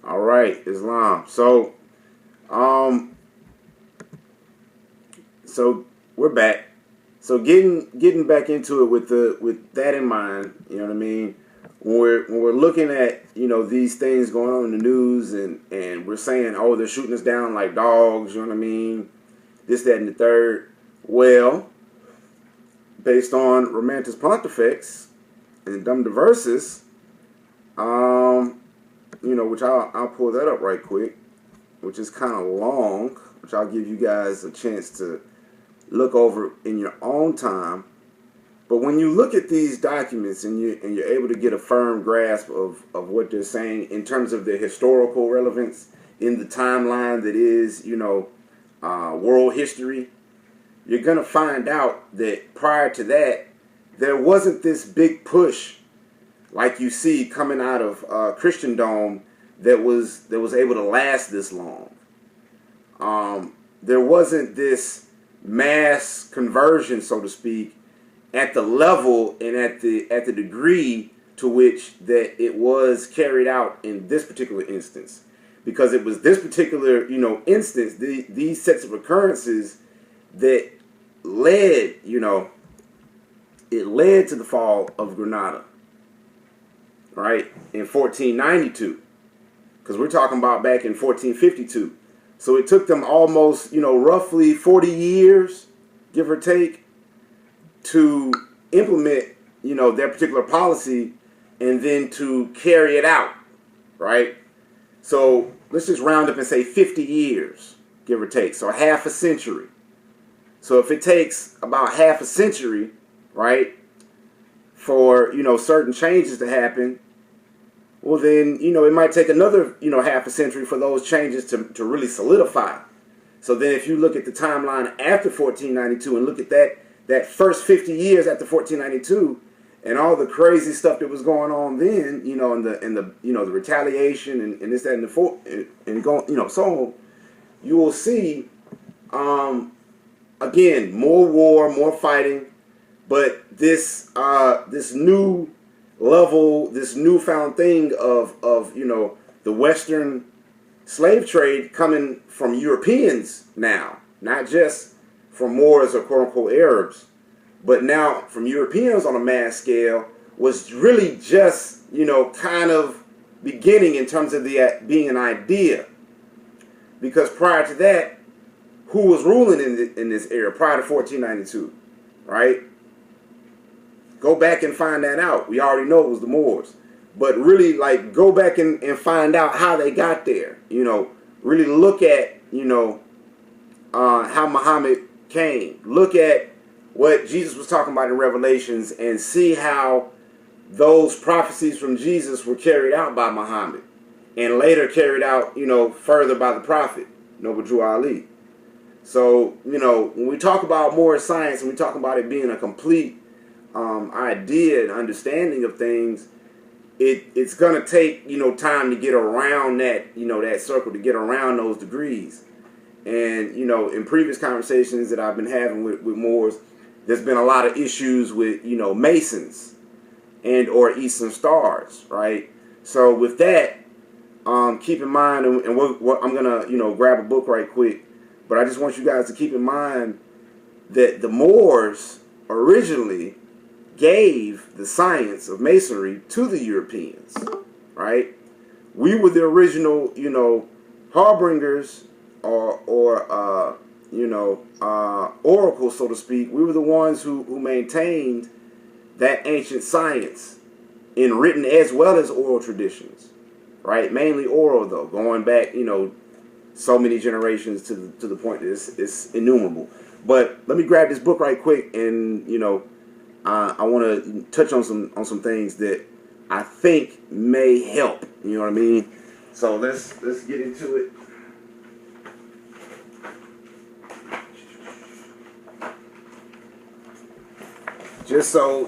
All right, Islam. Um, so we're back. So getting back into it with that in mind, you know what I mean. When we're looking at these things going on in the news and we're saying, oh, they're shooting us down like dogs, you know what I mean, this, that, and the third. Well, based on Romantis Pontifex and Dum Diversas, which I'll pull that up right quick, which is kind of long, which I'll give you guys a chance to look over in your own time. But when you look at these documents and you're able to get a firm grasp of what they're saying in terms of their historical relevance in the timeline that is, world history, you're going to find out that prior to that, there wasn't this big push like you see coming out of Christendom that was able to last this long. There wasn't this mass conversion, so to speak, at the level and at the degree to which that it was carried out in this particular instance, because it was this particular instance, these sets of occurrences that led it led to the fall of Granada, right, in 1492, because we're talking about back in 1452. So it took them almost roughly 40 years, give or take, to implement their particular policy and then to carry it out, right? So let's just round up and say 50 years, give or take, so half a century. So if it takes about half a century, right, for certain changes to happen, well then it might take another half a century for those changes to really solidify. So then if you look at the timeline after 1492 and look at that first 50 years after 1492 and all the crazy stuff that was going on then, and the retaliation and this, that, and the four, and going, so on, you will see again more war, more fighting, but this new level, this newfound thing of the Western slave trade coming from Europeans now, not just from Moors or quote unquote Arabs, but now from Europeans on a mass scale, was really just kind of beginning in terms of the being an idea. Because prior to that, who was ruling in this era prior to 1492, right? Go back and find that out. We already know it was the Moors. But really, go back and find out how they got there. Really look at, how Muhammad came. Look at what Jesus was talking about in Revelations and see how those prophecies from Jesus were carried out by Muhammad and later carried out, further by the prophet, Noble Drew Ali. So, when we talk about Moorish science and we talk about it being a complete idea and understanding of things, it's gonna take time to get around that that circle, to get around those degrees. And in previous conversations that I've been having with Moors, there's been a lot of issues with Masons and or Eastern Stars, right? So with that, keep in mind, and I'm gonna grab a book right quick, but I just want you guys to keep in mind that the Moors originally gave the science of masonry to the Europeans, right? We were the original, harbingers or oracles, so to speak. We were the ones who maintained that ancient science in written as well as oral traditions, right? Mainly oral, though, going back, so many generations to the point that it's innumerable. But let me grab this book right quick, and I want to touch on some things that I think may help. You know what I mean? So let's get into it. Just so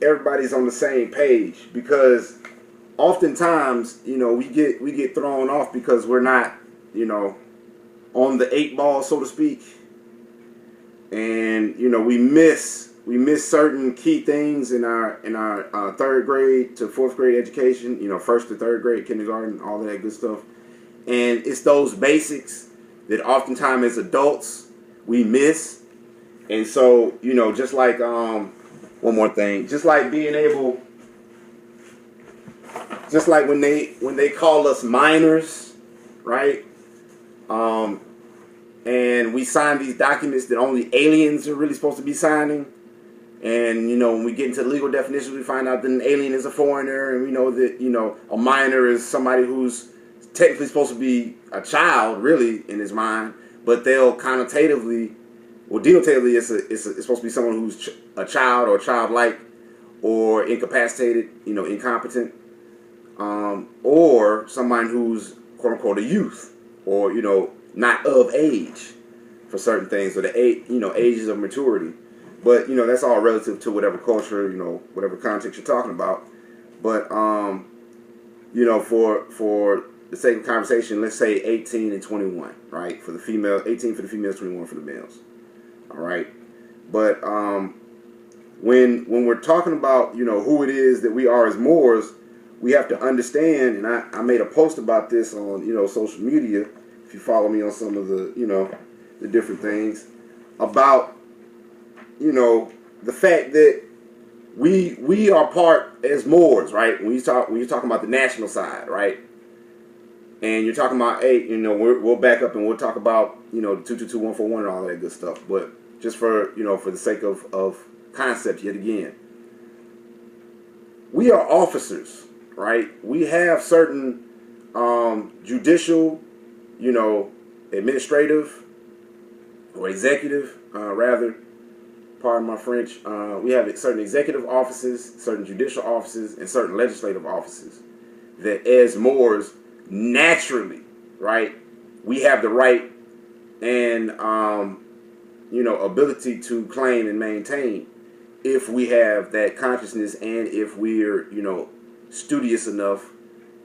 everybody's on the same page, because oftentimes we get thrown off because we're not on the 8 ball, so to speak, and we miss certain key things in our third grade to fourth grade education. You know, first to third grade, kindergarten, all of that good stuff. And it's those basics that oftentimes as adults we miss. And so, you know, just like one more thing, just like being able, just like when they call us minors, right? And we sign these documents that only aliens are really supposed to be signing. And, you know, when we get into legal definitions, we find out that an alien is a foreigner. And we know that, you know, a minor is somebody who's technically supposed to be a child, really, in his mind. But they'll connotatively, well, denotatively, it's supposed to be someone who's a child or childlike or incapacitated, you know, incompetent. Or someone who's, quote unquote, a youth, or, you know, not of age for certain things, or the age, you know, ages of maturity. But, you know, that's all relative to whatever culture, you know, whatever context you're talking about. But, you know, for the sake of conversation, let's say 18 and 21, right? For the female, 18 for the females, 21 for the males. All right. But when we're talking about, you know, who it is that we are as Moors, we have to understand, and I made a post about this on, you know, social media, if you follow me on some of the, you know, the different things, about, you know, the fact that we are part as Moors, right? When you're talking about the national side, right? And you're talking about, hey, you know, we'll back up and we'll talk about, you know, the 222-141 and all that good stuff. But just for, you know, for the sake of concept yet again, we are officers, right? We have certain judicial, you know, administrative or executive, rather, pardon my French, we have certain executive offices, certain judicial offices, and certain legislative offices that as Moors, naturally, right, we have the right and, you know, ability to claim and maintain if we have that consciousness and if we're, you know, studious enough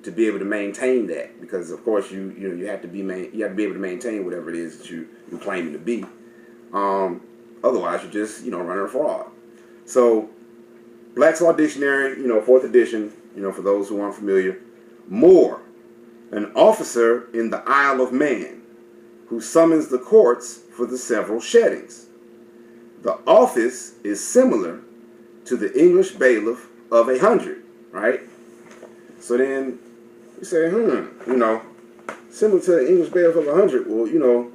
to be able to maintain that, because of course you have to be able to maintain whatever it is that you're claiming to be. Otherwise, you're just, you know, running a fraud. So, Black's Law Dictionary, you know, 4th edition, you know, for those who aren't familiar, Moor, an officer in the Isle of Man, who summons the courts for the several sheddings. The office is similar to the English bailiff of 100, right? So then you say, you know, similar to the English bailiff of 100. Well, you know,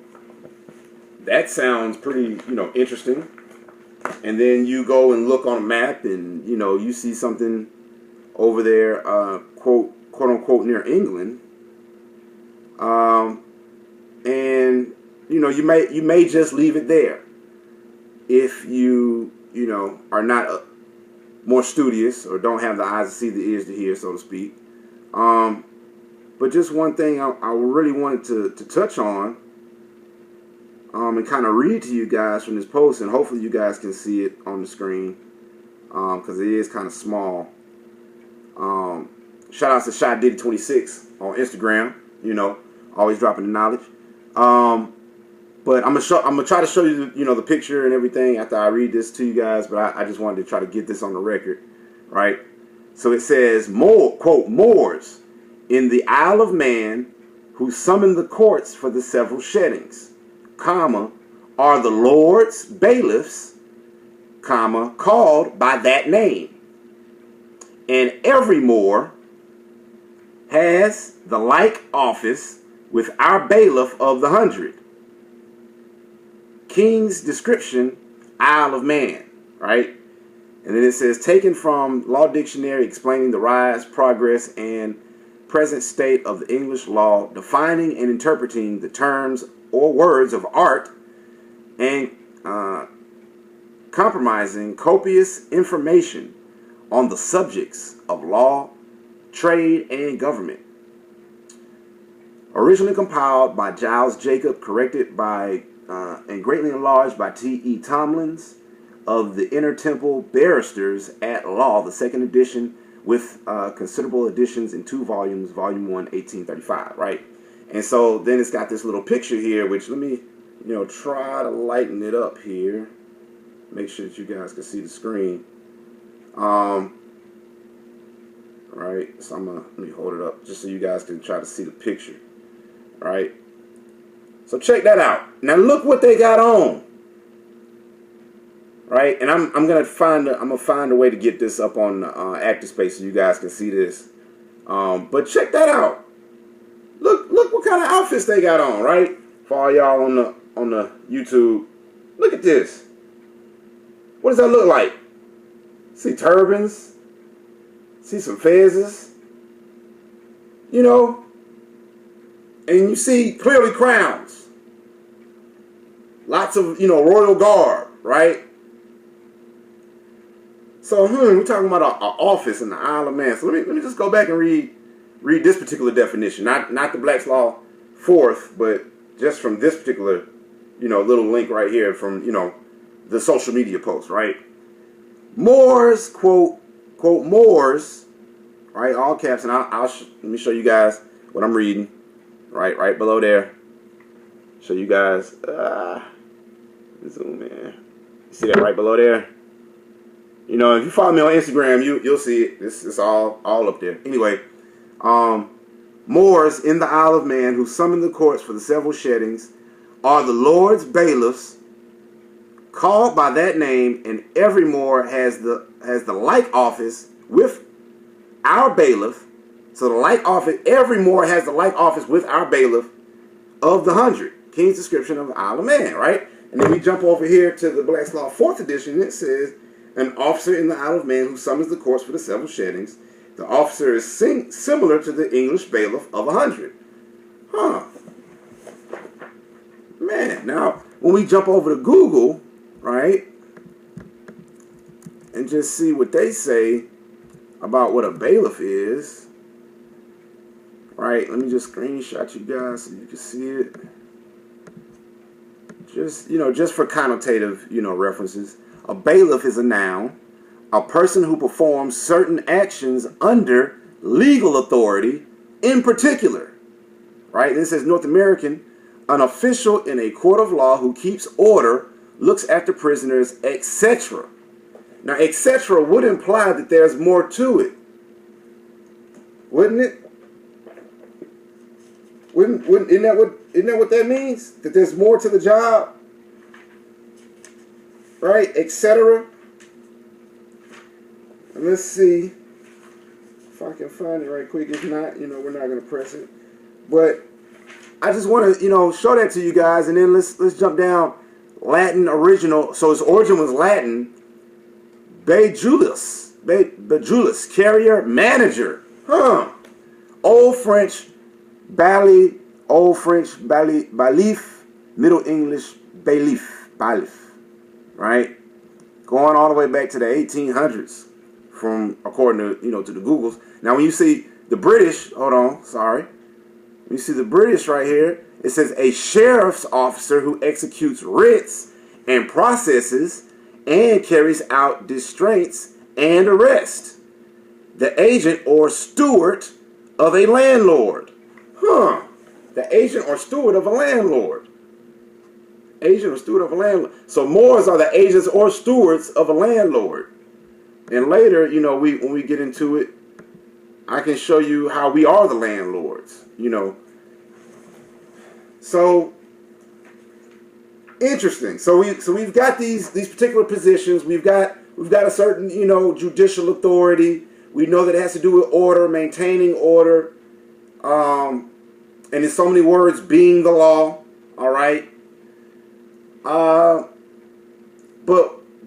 that sounds pretty, you know, interesting. And then you go and look on a map and, you know, you see something over there, quote unquote, near England. And, you know, you may just leave it there if you know, are not more studious or don't have the eyes to see, the ears to hear, so to speak. But just one thing I really wanted to touch on, and kind of read to you guys from this post, and hopefully you guys can see it on the screen, because it is kind of small. Shout out to Shy Diddy 26 on Instagram, you know, always dropping the knowledge. But I'm gonna try to show you, you know, the picture and everything after I read this to you guys. But I just wanted to try to get this on the record, right? So it says, quote, Moors in the Isle of Man who summon the courts for the several sheddings, comma, are the lords bailiffs, comma, called by that name. And every Moor has the like office with our bailiff of the 100. King's description, Isle of Man, right? And then it says, taken from Law Dictionary explaining the rise, progress, and present state of the English law, defining and interpreting the terms or words of art, and compromising copious information on the subjects of law, trade, and government. Originally compiled by Giles Jacob, corrected by and greatly enlarged by T.E. Tomlins of the Inner Temple Barristers at Law, the 2nd edition, with considerable additions in 2 volumes, Volume 1, 1835, right? And so then it's got this little picture here, which let me, you know, try to lighten it up here. make sure that you guys can see the screen. Right, so let me hold it up just so you guys can try to see the picture. Right, so check that out. Now look what they got on. Right, and I'm gonna find a way to get this up on ActiveSpace so you guys can see this. But check that out. Look what kind of outfits they got on. Right, for all y'all on the YouTube. Look at this. What does that look like? See turbans. See some fezzes. You know. And you see clearly crowns. Lots of, royal garb, right? So, we're talking about an office in the Isle of Man. So let me just go back and read this particular definition. Not the Black's Law 4th, but just from this particular, little link right here from, the social media post, right? Moors, quote Moors, right? All caps, and let me show you guys what I'm reading, right below there. Show you guys. Zoom in. You see that right below there? If you follow me on Instagram, you'll see it. It's all up there. Anyway, Moors in the Isle of Man who summon the courts for the several sheddings are the Lord's bailiffs, called by that name, and every Moor has the like office with our bailiff. So the like office, every Moor has the like office with our bailiff of the 100. King's description of the Isle of Man, right? And then we jump over here to the Black's Law 4th edition. It says, an officer in the Isle of Man who summons the courts for the several sheddings. The officer is similar to the English bailiff of 100. Huh. Man, now, when we jump over to Google, right, and just see what they say about what a bailiff is, right? Let me just screenshot you guys so you can see it. Just for connotative, references. A bailiff is a noun, a person who performs certain actions under legal authority in particular, right? And it says North American, an official in a court of law who keeps order, looks after prisoners, etc. Now, etc. would imply that there's more to it, wouldn't it? Isn't that what that means? That there's more to the job, right? Etc. And let's see if I can find it right quick. If not, we're not going to press it. But I just want to, show that to you guys, and then let's jump down. Latin original. So its origin was Latin. Bejulus, carrier, manager. Old French, bailiff, Middle English, bailiff, right? Going all the way back to the 1800s, according to the Googles. Now, when you see the British, when you see the British right here, it says a sheriff's officer who executes writs and processes and carries out distraints and arrest. The agent or steward of a landlord. The agent or steward of a landlord. Agent or steward of a landlord. So Moors are the agents or stewards of a landlord. And later, when we get into it, I can show you how we are the landlords, So interesting. So we've got these particular positions. We've got a certain, judicial authority. We know that it has to do with order, maintaining order. And in so many words, being the law. All right. But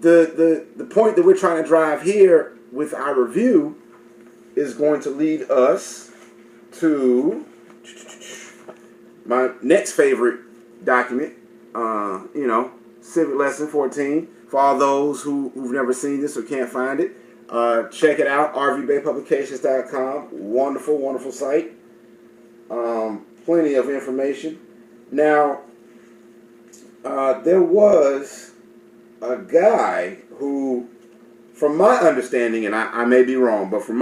the point that we're trying to drive here with our review is going to lead us to my next favorite document, Civic Lesson 14. For all those who've never seen this or can't find it, check it out, rvbaypublications.com. Wonderful, wonderful site. Plenty of information. Now, there was a guy who, from my understanding, and I may be wrong, but from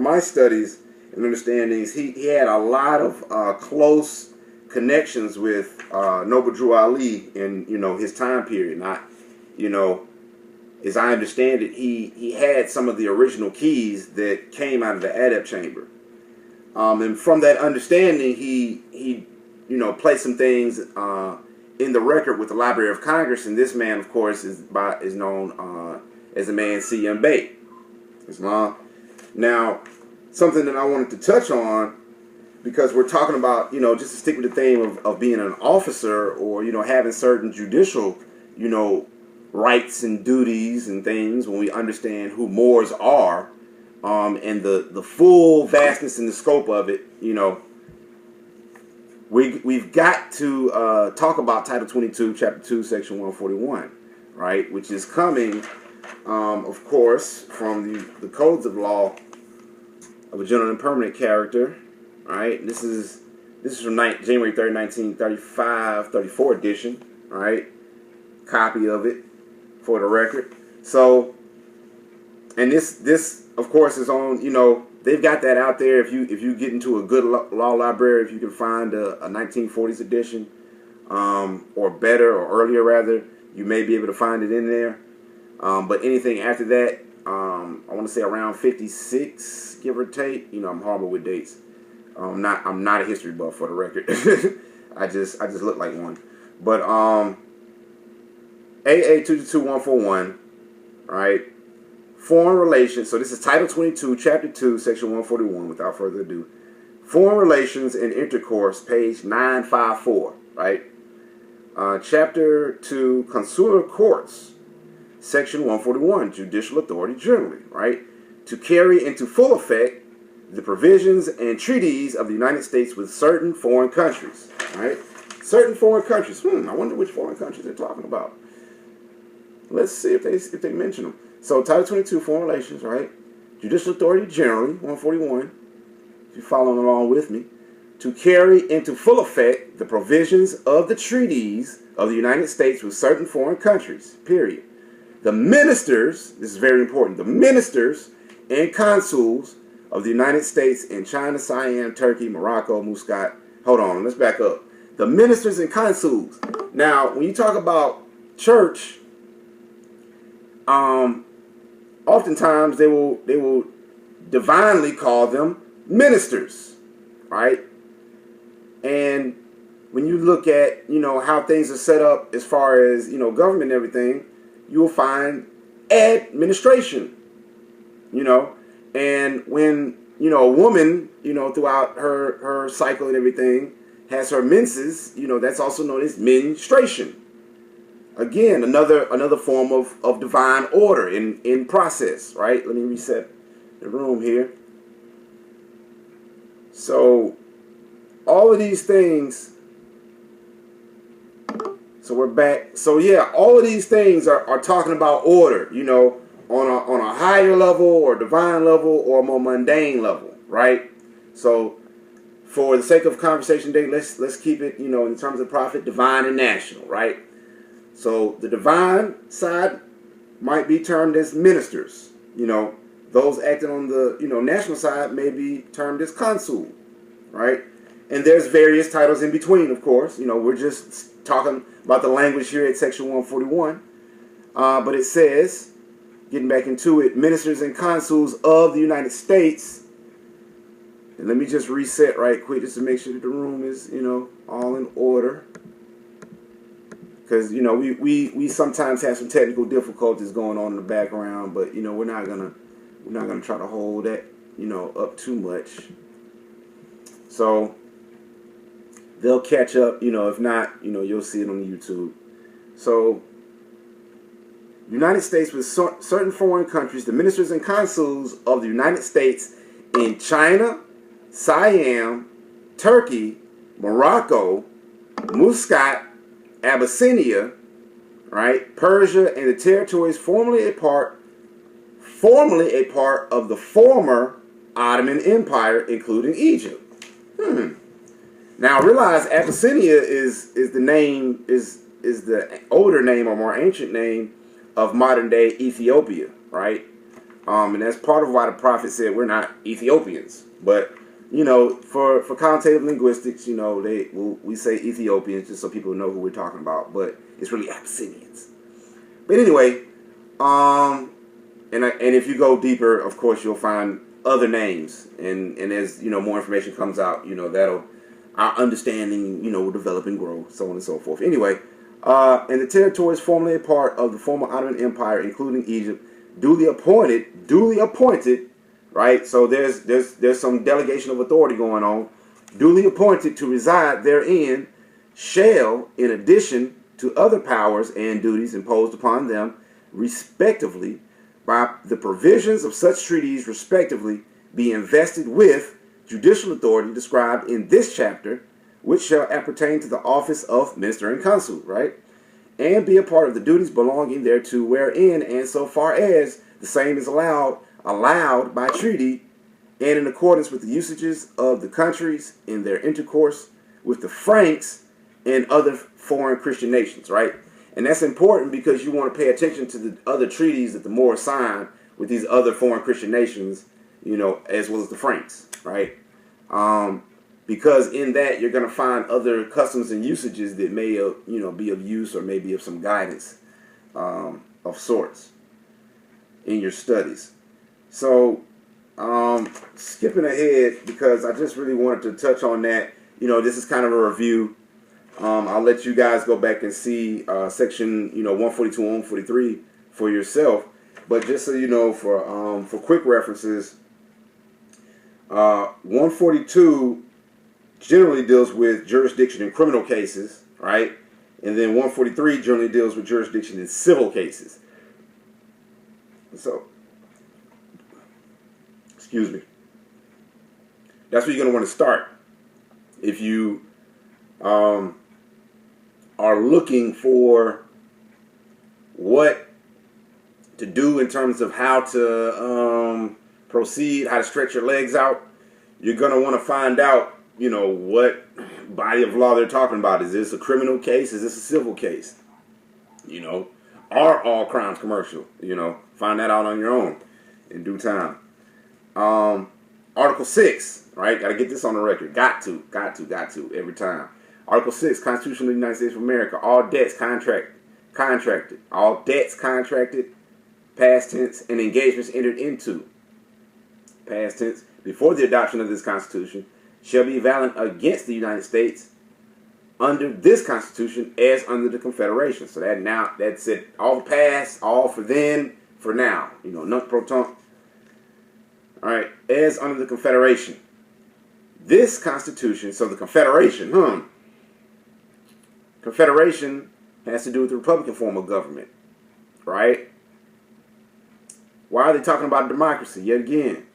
my studies and understandings, he had a lot of close connections with Noble Drew Ali in his time period. as I understand it, he had some of the original keys that came out of the adept chamber. And from that understanding, he placed some things in the record with the Library of Congress. And this man, of course, is known as the man C.M. Bate. Islam. Now, something that I wanted to touch on, because we're talking about, just to stick with the theme of being an officer, or, having certain judicial, rights and duties and things, when we understand who Moors are, and the full vastness and the scope of it, we've got to talk about Title 22, Chapter 2, Section 141, right, which is coming, of course, from the codes of law of a general and permanent character, right? This is from January 3rd, 1935, 34 edition, right? Copy of it for the record. So, and this of course is on, they've got that out there. If you get into a good law library, if you can find a 1940s edition, or better, or earlier rather, you may be able to find it in there. But anything after that, I want to say around 56, give or take. I'm horrible with dates. I'm not a history buff, for the record. I just look like one. But AA 222141, right? Foreign relations. So this is Title 22, Chapter 2, Section 141. Without further ado, foreign relations and intercourse, page 954, right? Chapter 2, consular courts. Section 141, judicial authority generally, right? To carry into full effect the provisions and treaties of the United States with certain foreign countries, right? Certain foreign countries. I wonder which foreign countries they're talking about. Let's see if they mention them. So Title 22, foreign relations, right? Judicial authority generally, 141. If you're following along with me. To carry into full effect the provisions of the treaties of the United States with certain foreign countries, period. The ministers, this is very important, the ministers and consuls of the United States in China, Siam, Turkey, Morocco, Muscat. Hold on, let's back up. The ministers and consuls. Now, when you talk about church, oftentimes they will divinely call them ministers, right? And when you look at, how things are set up as far as, government and everything, you will find administration, and when, a woman, throughout her cycle and everything has her menses, that's also known as menstruation. Again, another form of divine order in process, right? Let me reset the room here. So all of these things, so we're back. So yeah, all of these things are talking about order, on a higher level or divine level or a more mundane level, right? So for the sake of conversation today, let's keep it, in terms of profit, divine and national, right? So the divine side might be termed as ministers, those acting on the, national side may be termed as consul, right? And there's various titles in between, of course. We're just talking about the language here at Section 141. But it says, getting back into it, ministers and consuls of the United States. And let me just reset right quick just to make sure that the room is, all in order. Because, we sometimes have some technical difficulties going on in the background, but, we're not gonna try to hold that, up too much. So they'll catch up, if not, you'll see it on YouTube. So, United States with certain foreign countries, the ministers and consuls of the United States in China, Siam, Turkey, Morocco, Muscat, Abyssinia, right, Persia, and the territories formerly a part of the former Ottoman Empire, including Egypt. Now realize Abyssinia is the name, is the older name or more ancient name of modern day Ethiopia, right? And that's part of why the prophet said we're not Ethiopians. But for connotative linguistics, we say Ethiopians just so people know who we're talking about, but it's really Abyssinians. But anyway, And if you go deeper, of course, you'll find other names, and as more information comes out, that'll our understanding will develop and grow, so on and so forth. Anyway, and the territories formerly a part of the former Ottoman Empire, including Egypt, duly appointed, right? So there's some delegation of authority going on. Duly appointed to reside therein, shall, in addition to other powers and duties imposed upon them, respectively, by the provisions of such treaties, respectively, be invested with judicial authority described in this chapter, which shall appertain to the office of minister and consul, right? And be a part of the duties belonging thereto, wherein and so far as the same is allowed by treaty, and in accordance with the usages of the countries in their intercourse with the Franks and other foreign Christian nations, right? And that's important because you want to pay attention to the other treaties that the Moors signed with these other foreign Christian nations, as well as the Franks, right? Because in that you're going to find other customs and usages that may, be of use or maybe of some guidance of sorts in your studies. So, skipping ahead because I just really wanted to touch on that. This is kind of a review. I'll let you guys go back and see section 142 and 143 for yourself. But just so you know, for quick references, 142 generally deals with jurisdiction in criminal cases, right? And then 143 generally deals with jurisdiction in civil cases. So, excuse me. That's where you're going to want to start if you are looking for what to do in terms of how to proceed, how to stretch your legs out. You're going to want to find out, what body of law they're talking about. Is this a criminal case? Is this a civil case? Are all crimes commercial? Find that out on your own in due time. Article 6, right? Got to get this on the record. Got to, every time. Article 6, Constitution of the United States of America. All debts contracted. All debts contracted, past tense, and engagements entered into, past tense, before the adoption of this Constitution, shall be valid against the United States under this Constitution as under the Confederation. So that's it. All past, all for then, for now. Nunc pro tunc. All right, as under the Confederation. This Constitution, so the Confederation, Confederation has to do with the Republican form of government, right? Why are they talking about democracy yet again?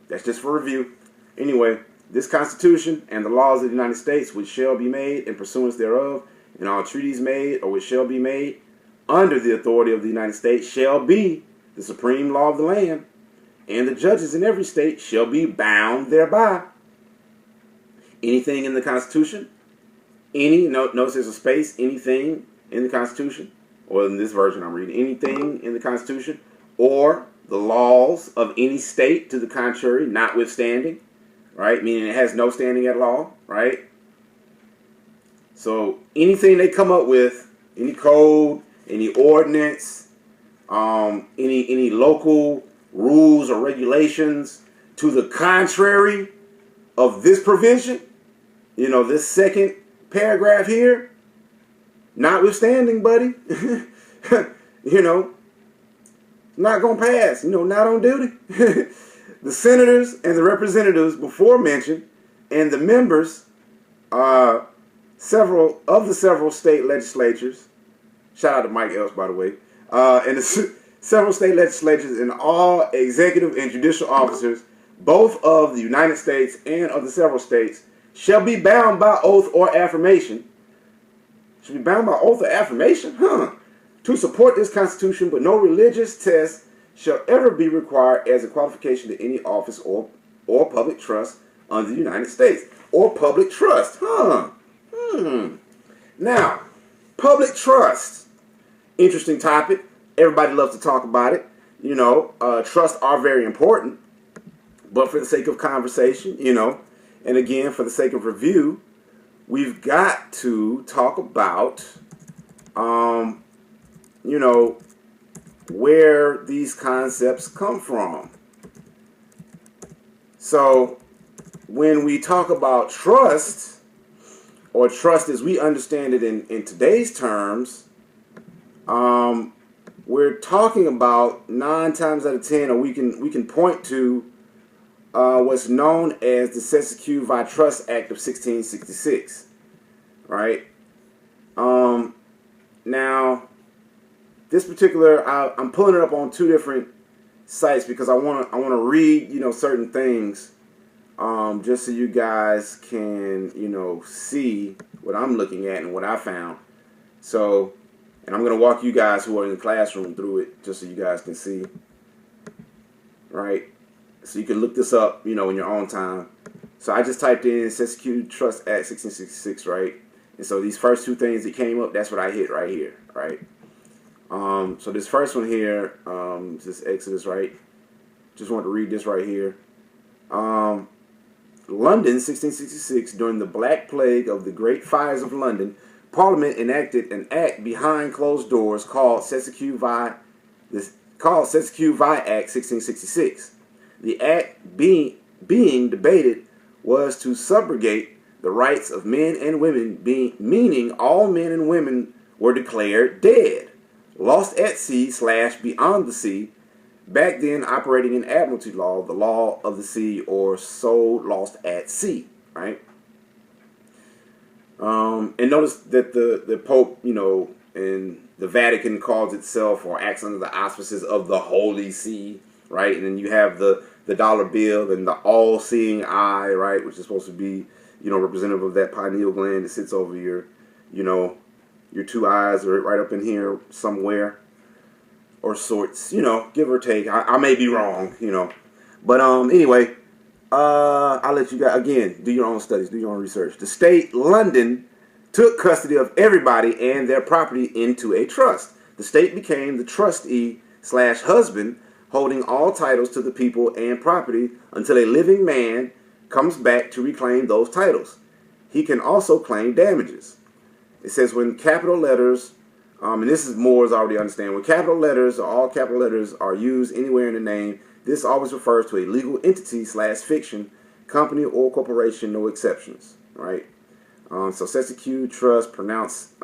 That's just for review. Anyway, this Constitution and the laws of the United States, which shall be made in pursuance thereof, and all treaties made or which shall be made under the authority of the United States, shall be the supreme law of the land, and the judges in every state shall be bound thereby. Anything in the Constitution, notice there's a space, anything in the Constitution, or in this version I'm reading, anything in the Constitution, or the laws of any state to the contrary, notwithstanding, right? Meaning it has no standing at law, right? So anything they come up with, any code, any ordinance, any local rules or regulations to the contrary of this provision, this second paragraph here, notwithstanding, buddy, not going to pass, not on duty. The senators and the representatives before mentioned and the members, several state legislatures, shout out to Mike Else, by the way, and the several state legislatures and all executive and judicial officers, both of the United States and of the several states, shall be bound by oath or affirmation. Should be bound by oath or affirmation? To support this Constitution, but no religious test shall ever be required as a qualification to any office or public trust under the United States. Or public trust. Now, public trust. Interesting topic. Everybody loves to talk about it. Trusts are very important. But for the sake of conversation, and again, for the sake of review, we've got to talk about, where these concepts come from. So when we talk about trust, or trust as we understand it in today's terms, we're talking about 9 times out of 10, or we can point to what's known as the Cestui Trust Act of 1666, right? Now, this particular, I'm pulling it up on 2 different sites because I want to read, certain things, just so you guys can, see what I'm looking at and what I found. So, and I'm going to walk you guys who are in the classroom through it, just so you guys can see, right? So you can look this up, in your own time. So I just typed in Cestui Trust Act 1666, right? And so these first 2 things that came up, that's what I hit right here, right? So this first one here, this Exodus, right? Just want to read this right here. London, 1666, during the Black Plague of the Great Fires of London, Parliament enacted an act behind closed doors called Cestui Act 1666. The act being debated was to subrogate the rights of men and women, meaning all men and women were declared dead, lost at sea / beyond the sea, back then operating in admiralty law, the law of the sea, or soul lost at sea, right? And notice that the Pope, and the Vatican calls itself or acts under the auspices of the Holy See, right? And then you have the dollar bill and the all-seeing eye, right, which is supposed to be, representative of that pineal gland that sits over your 2 eyes are right up in here somewhere, or sorts, give or take. I may be wrong, but anyway, I'll let you guys again do your own studies, do your own research. The state London took custody of everybody and their property into a trust. The state became the trustee / husband, holding all titles to the people and property until a living man comes back to reclaim those titles. He can also claim damages. It says when capital letters, and this is Moore's already understand, when capital letters or all capital letters are used anywhere in the name, this always refers to a legal entity / fiction, company or corporation, no exceptions, right? So Cestui Trust, pronounced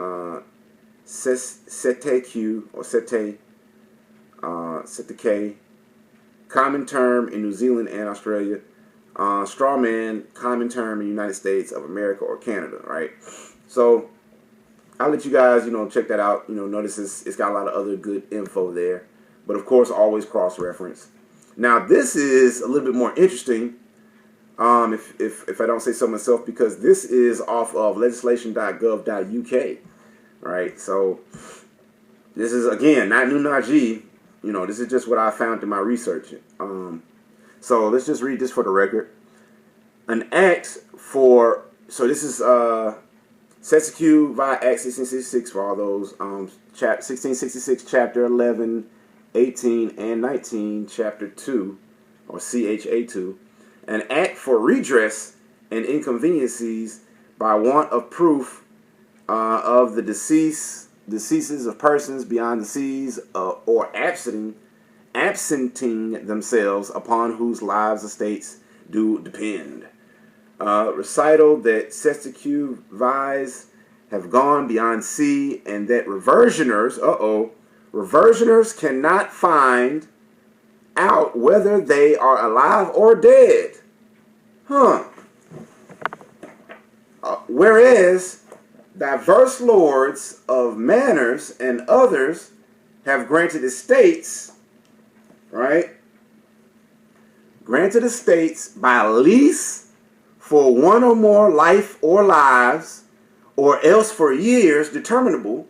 Cestui or Sete, Seteke, common term in New Zealand and Australia, straw man, common term in the United States of America or Canada, right? So I'll let you guys, check that out. Notice it's got a lot of other good info there, but of course always cross-reference. Now this is a little bit more interesting, if I don't say so myself, because this is off of legislation.gov.uk, right? So this is, again, not new Nagi. This is just what I found in my research. So let's just read this for the record. An act for, so this is Cestui Act 1666 for all those, 1666 chapter 11, 18, and 19, chapter 2, or CHA2. An act for redress and inconveniencies by want of proof of the deceases of persons beyond the seas, or absenting themselves, upon whose lives estates do depend. Recital that Cestui have gone beyond sea, and that reversioners cannot find out whether they are alive or dead. Whereas diverse lords of manors and others have granted estates, right? Granted estates by lease for one or more life or lives, or else for years determinable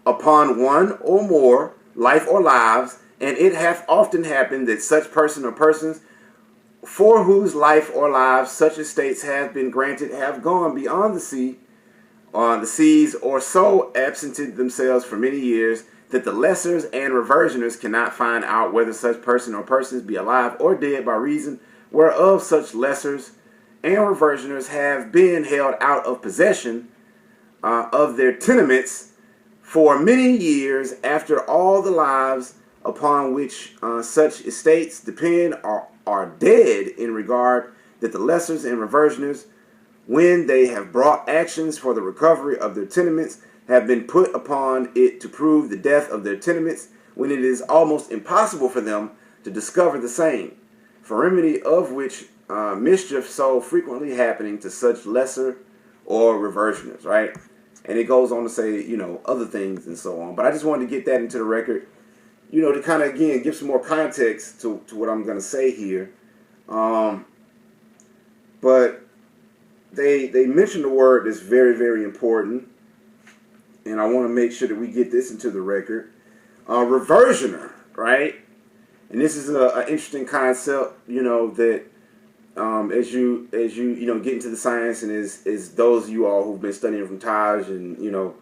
upon one or more life or lives, and it hath often happened that such person or persons for whose life or lives such estates have been granted have gone beyond the sea, on the seas, or so absented themselves for many years that the lessers and reversioners cannot find out whether such person or persons be alive or dead, by reason whereof such lessers and reversioners have been held out of possession of their tenements for many years after all the lives upon which such estates depend are dead in regard that the lessors and reversioners, when they have brought actions for the recovery of their tenements, have been put upon it to prove the death of their tenements, when it is almost impossible for them to discover the same, for remedy of which mischief so frequently happening to such lesser or reversioners, right? And it goes on to say, other things and so on. But I just wanted to get that into the record, to kind of, again, give some more context to what I'm going to say here. But they mentioned a word that's very, very important, and I want to make sure that we get this into the record. Reversioner, right? And this is an interesting concept, that as you get into the science, and is those of you all who've been studying from Taj, and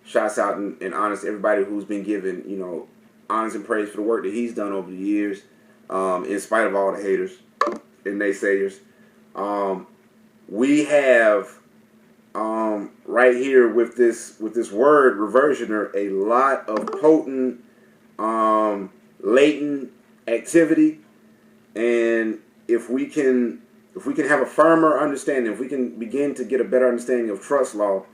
shouts out and honors to everybody who's been given honors and praise for the work that he's done over the years, in spite of all the haters and naysayers. We have right here with this word reversioner a lot of potent latent activity, and if we can have a firmer understanding, if we can begin to get a better understanding of trust law,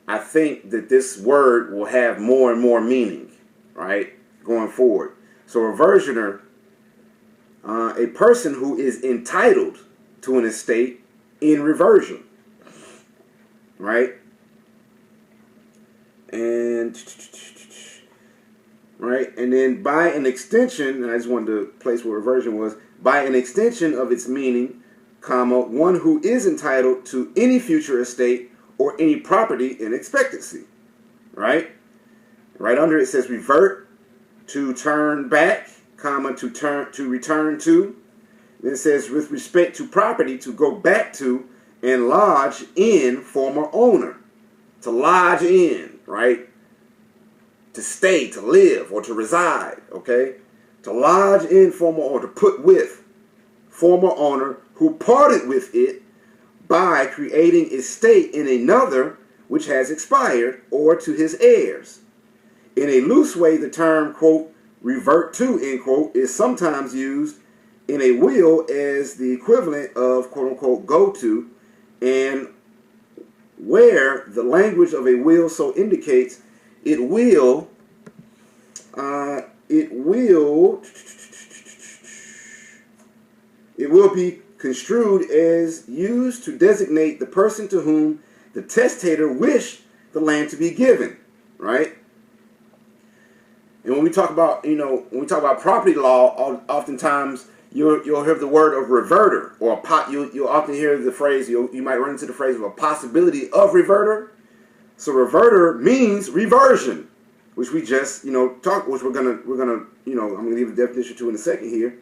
I think that this word will have more and more meaning, right, going forward. So reversioner, a person who is entitled to an estate in reversion, right? And then by an extension, and I just wanted to place where reversion was, by an extension of its meaning, one who is entitled to any future estate or any property in expectancy, right? Right under it says revert, to turn back, to return to. Then it says with respect to property, to go back to and lodge in former owner. To lodge in, right? To stay, to live, or to reside, okay? To lodge in former owner, to put with former owner who parted with it by creating estate in another which has expired, or to his heirs. In a loose way, the term, quote, revert to, end quote, is sometimes used in a will as the equivalent of, quote unquote, go to, and where the language of a will so indicates, it will be construed as used to designate the person to whom the testator wished the land to be given, right? And when we talk about, property law, oftentimes you'll hear the word of reverter, or you'll often hear the phrase, you might run into the phrase of a possibility of reverter. So reverter means reversion, which we just, which we're gonna, I'm gonna give a definition to in a second here.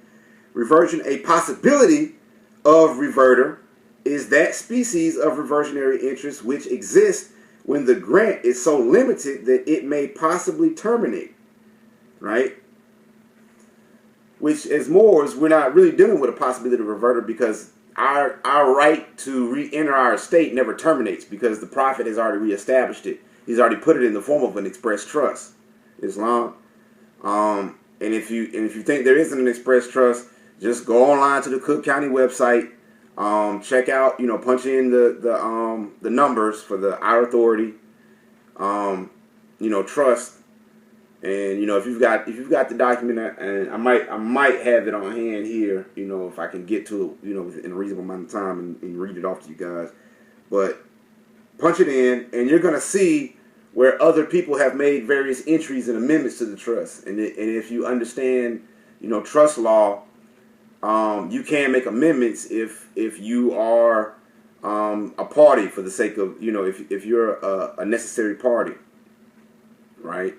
Reversion, a possibility of reverter, is that species of reversionary interest which exists when the grant is so limited that it may possibly terminate, right? Which, as Moors, we're not really dealing with a possibility of reverter, because our right to re-enter our estate never terminates, because the prophet has already reestablished it. He's already put it in the form of an express trust. Islam. And if you think there isn't an express trust, just go online to the Cook County website. Check out, punch in the numbers for our authority, trust. And if you've got the document, and I might have it on hand here, if I can get to it, in a reasonable amount of time and read it off to you guys. But punch it in, and you're gonna see where other people have made various entries and amendments to the trust. And if you understand, trust law, you can make amendments if you are a party, for the sake of, if you're a necessary party, right?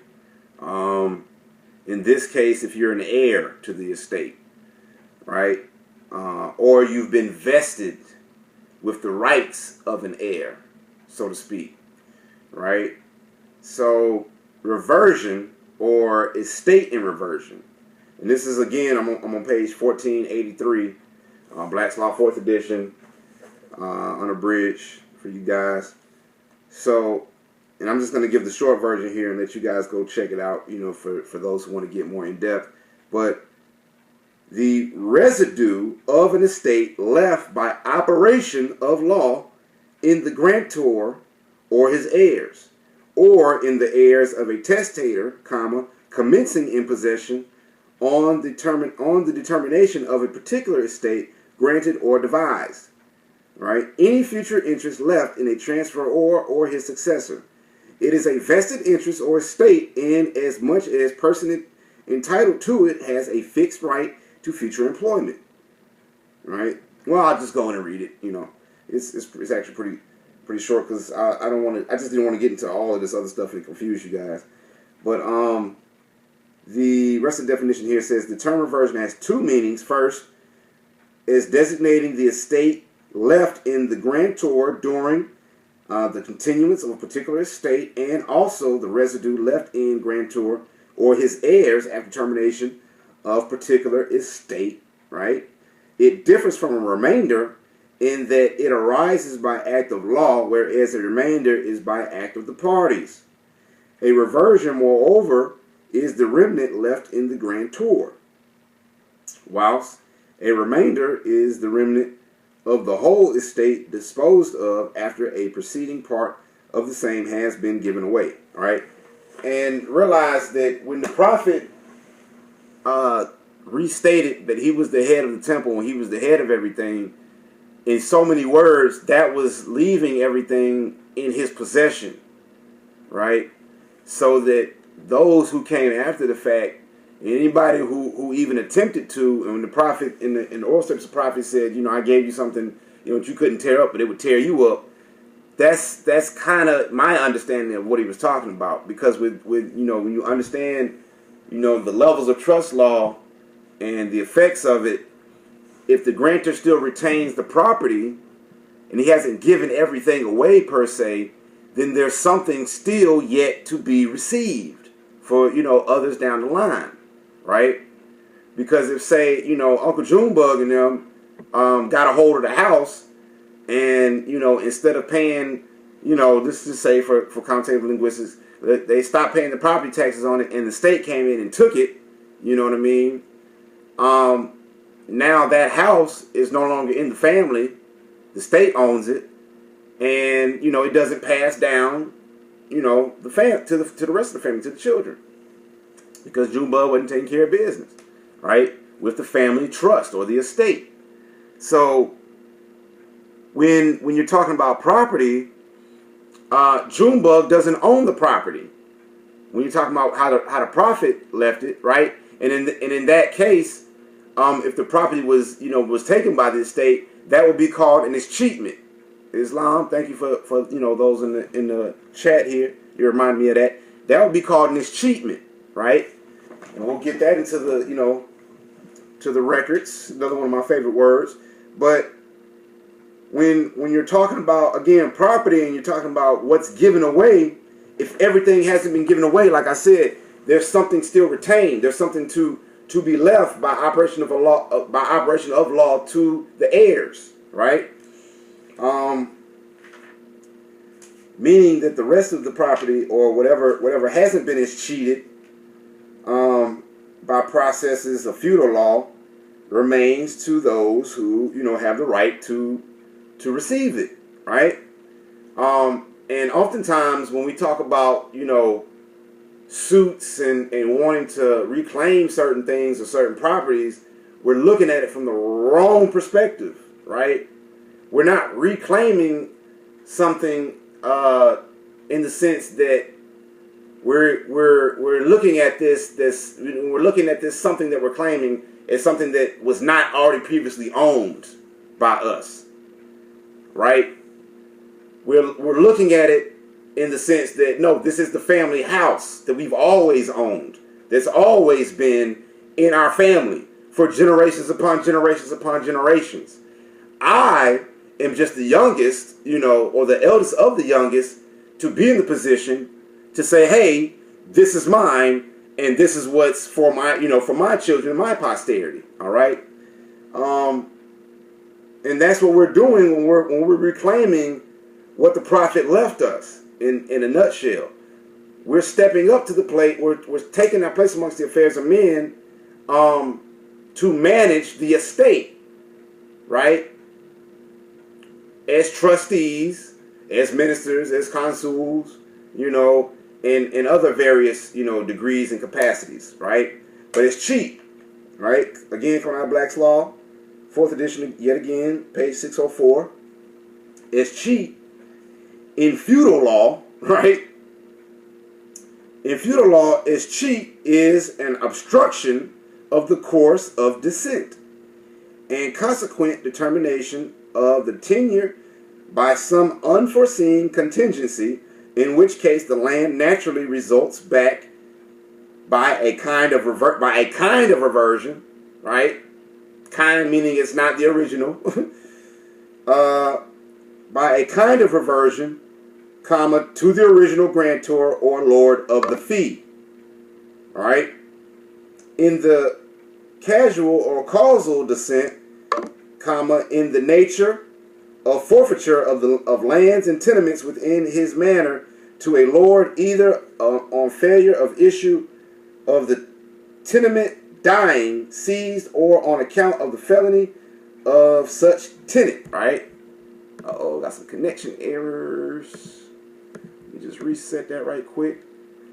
In this case, if you're an heir to the estate, right? Or you've been vested with the rights of an heir, so to speak, right? So reversion, or estate in reversion. And this is, again, I'm on page 1483, Black's Law 4th edition, unabridged for you guys. So, and I'm just going to give the short version here and let you guys go check it out, for those who want to get more in depth. but the residue of an estate left by operation of law in the grantor or his heirs, or in the heirs of a testator, comma, commencing in possession on the determination of a particular estate granted or devised. Right? Any future interest left in a transferor or his successor. It is a vested interest or estate in as much as person entitled to it has a fixed right to future employment. Right? Well, I'll just go in and read it. You know, it's actually pretty short because I just didn't want to get into all of this other stuff and confuse you guys. But the rest of the definition here says the term reversion has two meanings. First, is designating the estate left in the grantor during the continuance of a particular estate, and also the residue left in grantor or his heirs after termination of particular estate, right? It differs from a remainder in that it arises by act of law, whereas a remainder is by act of the parties. A reversion, moreover, is the remnant left in the grantor, whilst a remainder is the remnant of the whole estate disposed of after a preceding part of the same has been given away. All right, and realize that when the prophet restated that he was the head of the temple and he was the head of everything, in so many words, that was leaving everything in his possession, right? So that those who came after the fact, anybody who even attempted to, and when the prophet in the oral steps of prophet said, you know, I gave you something, you know, that you couldn't tear up, but it would tear you up. That's kind of my understanding of what he was talking about. Because with you know, when you understand, you know, the levels of trust law and the effects of it, if the grantor still retains the property and he hasn't given everything away per se, then there's something still yet to be received for, you know, others down the line, right? Because if, say, you know, Uncle Junebug and them got a hold of the house, and, you know, instead of paying, you know, this is say for quantitative linguistics, they stopped paying the property taxes on it, and the state came in and took it, you know what I mean? Now that house is no longer in the family. The state owns it, and, you know, it doesn't pass down, you know, to the rest of the family, to the children, because Junebug wasn't taking care of business, right, with the family trust or the estate. So when you're talking about property, Junebug doesn't own the property. When you're talking about how the prophet left it, right, and in that case, if the property was, you know, was taken by the estate, that would be called an escheatment. Islam, thank you for you know, those in the chat here. You remind me of that. That would be called an escheatment, right? And we'll get that into the, you know, to the records. Another one of my favorite words. But when you're talking about, again, property, and you're talking about what's given away, if everything hasn't been given away, like I said, there's something still retained. There's something to be left by operation of law to the heirs, right? Meaning that the rest of the property, or whatever hasn't been escheated by processes of feudal law, remains to those who, you know, have the right to receive it, right? And oftentimes when we talk about, you know, suits and wanting to reclaim certain things or certain properties, we're looking at it from the wrong perspective, right? We're not reclaiming something in the sense that we're looking at this we're looking at this something that we're claiming as something that was not already previously owned by us, right? We're looking at it in the sense that, no, this is the family house that we've always owned, that's always been in our family for generations upon generations upon generations. I am just the youngest, you know, or the eldest of the youngest, to be in the position to say, hey, this is mine, and this is what's for my, you know, for my children, my posterity. All right, and that's what we're doing when we're reclaiming what the prophet left us. In a nutshell, we're stepping up to the plate. We're taking our place amongst the affairs of men to manage the estate, right? As trustees, as ministers, as consuls, you know, in other various, you know, degrees and capacities, right? But it's cheap, right? Again, from our Black's Law, 4th edition, yet again, page 604. It's cheap. In feudal law, right? In feudal law, it's cheap is an obstruction of the course of descent and consequent determination of the tenure by some unforeseen contingency, in which case the land naturally results back by a kind of reversion, right? Kind meaning it's not the original. By a kind of reversion, comma, to the original grantor or lord of the fee. All right? In the casual or causal descent, comma, in the nature of forfeiture of lands and tenements within his manor to a lord, either on failure of issue of the tenement dying, seized, or on account of the felony of such tenant, right? Uh-oh, got some connection errors. Let me just reset that right quick.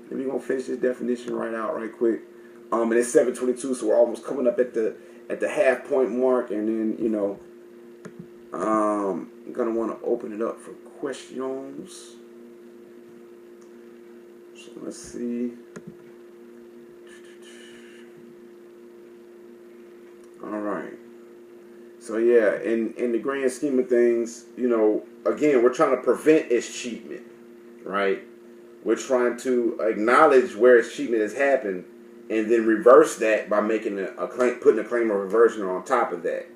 And we're gonna finish this definition right out right quick. And it's 7:22, so we're almost coming up at the half point mark, and then, you know, I'm gonna want to open it up for questions. So let's see. All right. So yeah, in the grand scheme of things, you know, again, we're trying to prevent escheatment, right? We're trying to acknowledge where escheatment has happened, and then reverse that by making a claim, putting a claim of reversion on top of that,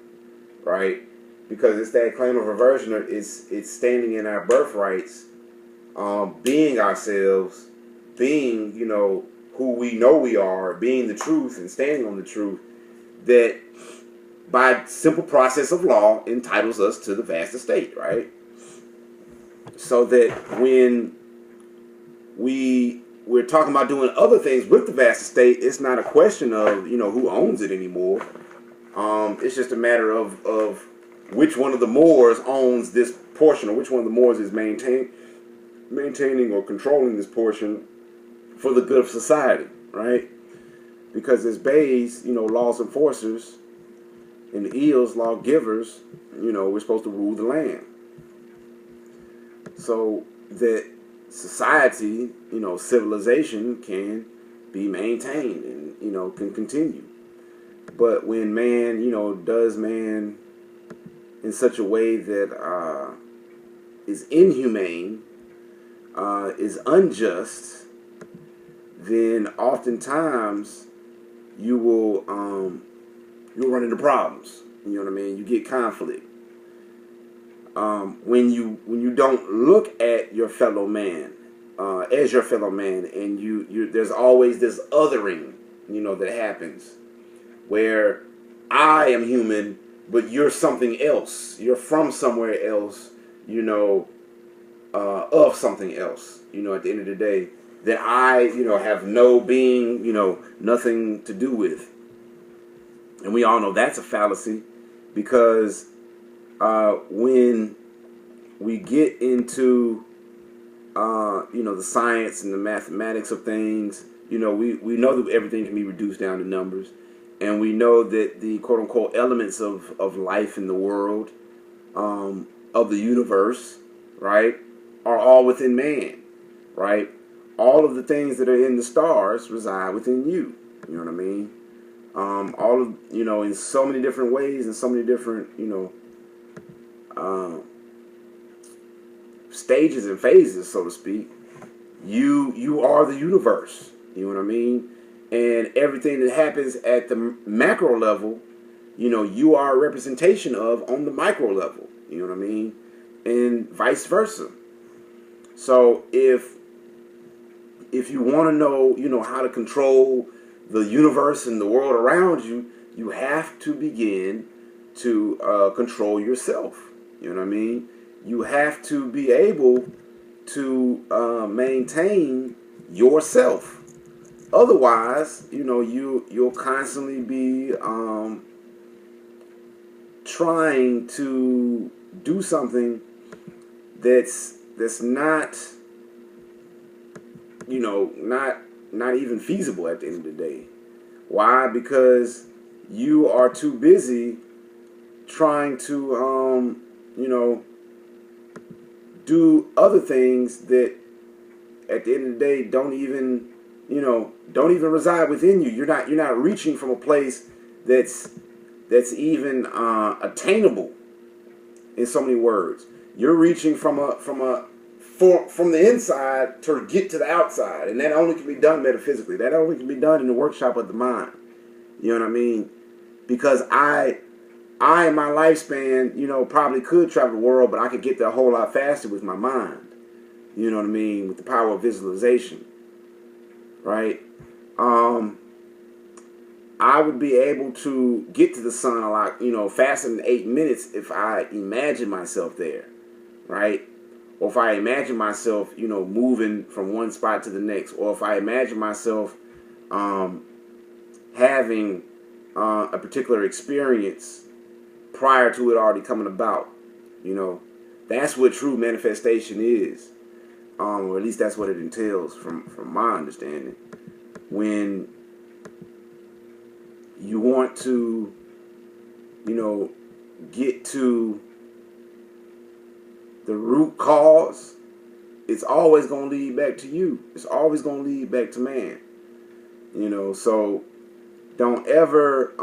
right? Because it's that claim of reversion, it's standing in our birthrights, being ourselves, being, you know who we are, being the truth and standing on the truth, that by simple process of law entitles us to the vast estate, right? So that when we're talking about doing other things with the vast estate, it's not a question of, you know, who owns it anymore. It's just a matter of which one of the Moors owns this portion, or which one of the Moors is maintaining or controlling this portion for the good of society, right? Because as Bays, you know, laws enforcers, and the Eels, lawgivers, you know, we're supposed to rule the land. So that society, you know, civilization can be maintained and, you know, can continue. But when man, you know, does man in such a way that is inhumane, is unjust, then oftentimes you will you'll run into problems. You know what I mean? You get conflict. When you don't look at your fellow man as your fellow man, and you there's always this othering, you know, that happens where I am human, but you're something else. You're from somewhere else, you know, of something else. You know, at the end of the day, that I, you know, have no being, you know, nothing to do with. And we all know that's a fallacy, because when we get into, you know, the science and the mathematics of things, you know, we know that everything can be reduced down to numbers. And we know that the quote-unquote elements of life in the world, of the universe, right, are all within man, right? All of the things that are in the stars reside within you. You know what I mean? All of, you know, in so many different ways and so many different, you know, stages and phases, so to speak. You are the universe. You know what I mean? And everything that happens at the macro level, you know, you are a representation of on the micro level. You know what I mean? And vice versa. So if you want to know, you know, how to control the universe and the world around you, you have to begin to control yourself. You know what I mean? You have to be able to maintain yourself. Otherwise, you'll constantly be trying to do something that's not not even feasible at the end of the day. Why? Because you are too busy trying to do other things that at the end of the day don't even reside within you. You're not reaching from a place that's even attainable. In so many words, you're reaching from the inside to get to the outside, and that only can be done metaphysically. That only can be done in the workshop of the mind. You know what I mean? Because I in my lifespan, probably could travel the world, but I could get there a whole lot faster with my mind. You know what I mean? With the power of visualization, right? I would be able to get to the sun a lot, faster than 8 minutes if I imagine myself there, right? Or if I imagine myself, moving from one spot to the next, or if I imagine myself having a particular experience prior to it already coming about. That's what true manifestation is, or at least that's what it entails from my understanding. When you want to, get to the root cause, it's always going to lead back to you. It's always going to lead back to man. So don't ever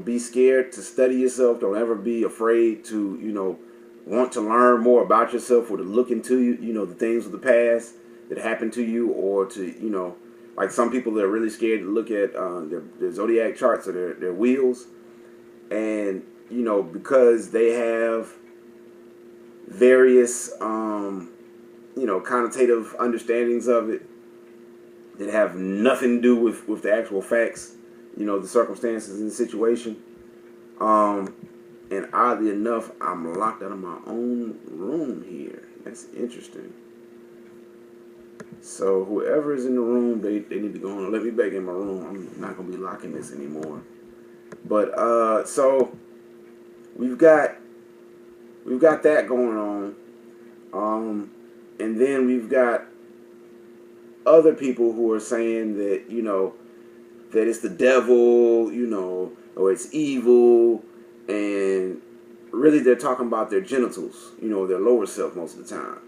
be scared to study yourself. Don't ever be afraid to, want to learn more about yourself or to look into, the things of the past that happened to you, or to, like some people that are really scared to look at their zodiac charts or their wheels. And, because they have various, connotative understandings of it that have nothing to do with the actual facts, the circumstances and the situation. And oddly enough, I'm locked out of my own room here. That's interesting. So whoever is in the room, they need to go on and let me back in my room. I'm not going to be locking this anymore. But, so we've got that going on. And then we've got other people who are saying that, that it's the devil, or it's evil. And really they're talking about their genitals, their lower self most of the time.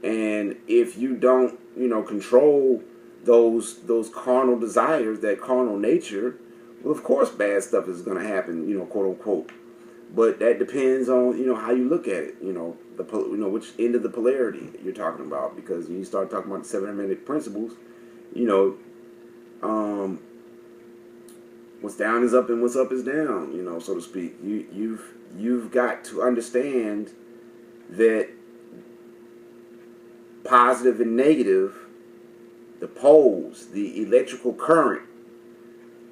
And if you don't, control those carnal desires, that carnal nature, well, of course bad stuff is going to happen, quote unquote. But that depends on, how you look at it, which end of the polarity you're talking about. Because when you start talking about the 7 hermetic principles, what's down is up and what's up is down, so to speak. You've got to understand that positive and negative, the poles, the electrical current,